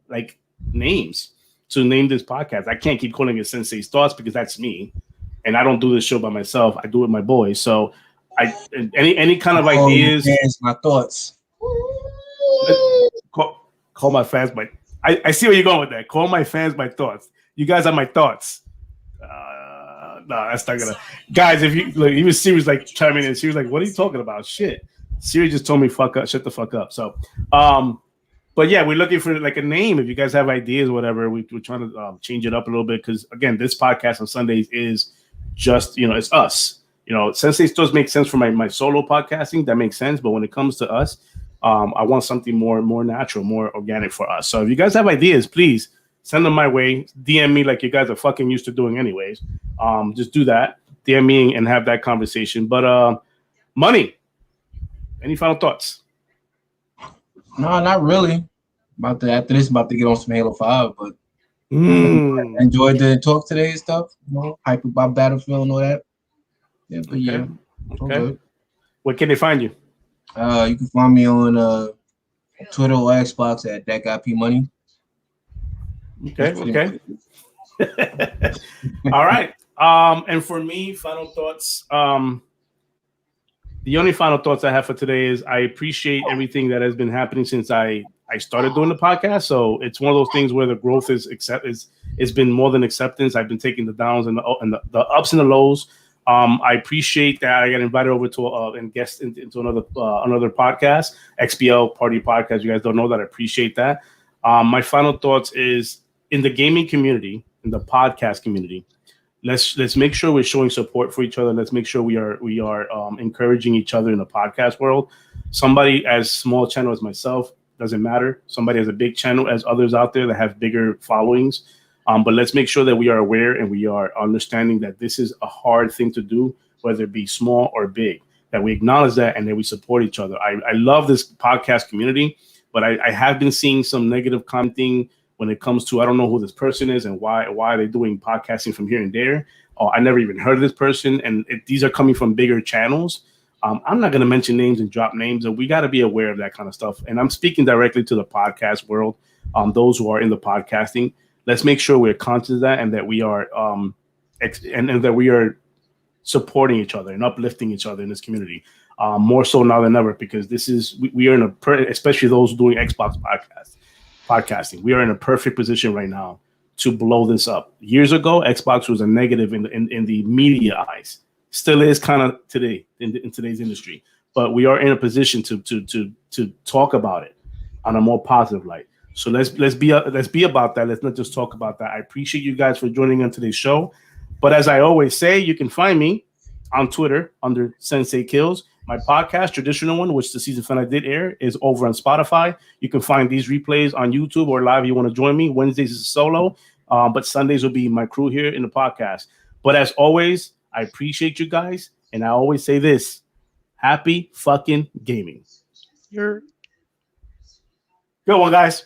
A: like names to name this podcast. I can't keep calling it Sensei's Thoughts because that's me, and I don't do this show by myself. I do it with my boys. So, any kind of ideas?
C: My thoughts.
A: Call my fans my. I see where you're going with that. Call my fans my thoughts. You guys are my thoughts. No, that's not gonna. Guys, if you look, even Siri's like chiming in. Siri's like, "What are you talking about? Shit." Siri just told me, "Fuck up, shut the fuck up." So, but yeah, we're looking for like a name. If you guys have ideas, whatever, we're trying to change it up a little bit because again, this podcast on Sundays is just it's us. Sensei's Thoughts makes sense for my solo podcasting. That makes sense, but when it comes to us, I want something more natural, more organic for us. So if you guys have ideas, please send them my way. DM me like you guys are fucking used to doing anyways. Just do that. DM me and have that conversation. But Money, any final thoughts?
C: No, not really. After this, about to get on some Halo 5, but enjoyed the talk today and stuff. Hype about Battlefield and all that. Yeah, but yeah.
A: Okay. Where can they find you?
C: You can find me on Twitter or Xbox at That Guy P Money.
A: Okay. All right. And for me, final thoughts. The only final thoughts I have for today is I appreciate everything that has been happening since I started doing the podcast. So it's one of those things where the growth it's been more than acceptance. I've been taking the downs and the ups and the lows. I appreciate that I got invited over to and guest into another podcast, XBL Party Podcast. You guys don't know that. I appreciate that. My final thoughts is in the gaming community, in the podcast community, let's make sure we're showing support for each other. Let's make sure we are encouraging each other in the podcast world. Somebody as small channel as myself doesn't matter. Somebody has a big channel as others out there that have bigger followings. But let's make sure that we are aware and we are understanding that this is a hard thing to do, whether it be small or big, that we acknowledge that and that we support each other. I love this podcast community, but I have been seeing some negative commenting when it comes to, I don't know who this person is and why are they doing podcasting from here and there. I never even heard of this person. And these are coming from bigger channels. I'm not going to mention names and drop names, and we got to be aware of that kind of stuff. And I'm speaking directly to the podcast world, those who are in the podcasting. Let's make sure we're conscious of that and that we are and that we are supporting each other and uplifting each other in this community more so now than ever, because we are in especially those doing Xbox podcasting. We are in a perfect position right now to blow this up. Years ago, Xbox was a negative in the media eyes. Still is kind of today in today's industry, but we are in a position to talk about it on a more positive light. So let's be about that. Let's not just talk about that. I appreciate you guys for joining on today's show. But as I always say, you can find me on Twitter under Sensei Kills. My podcast, traditional one, which the season finale did air, is over on Spotify. You can find these replays on YouTube or live if you want to join me. Wednesdays is solo, but Sundays will be my crew here in the podcast. But as always, I appreciate you guys. And I always say this, happy fucking gaming.
B: You're
A: Good one, guys.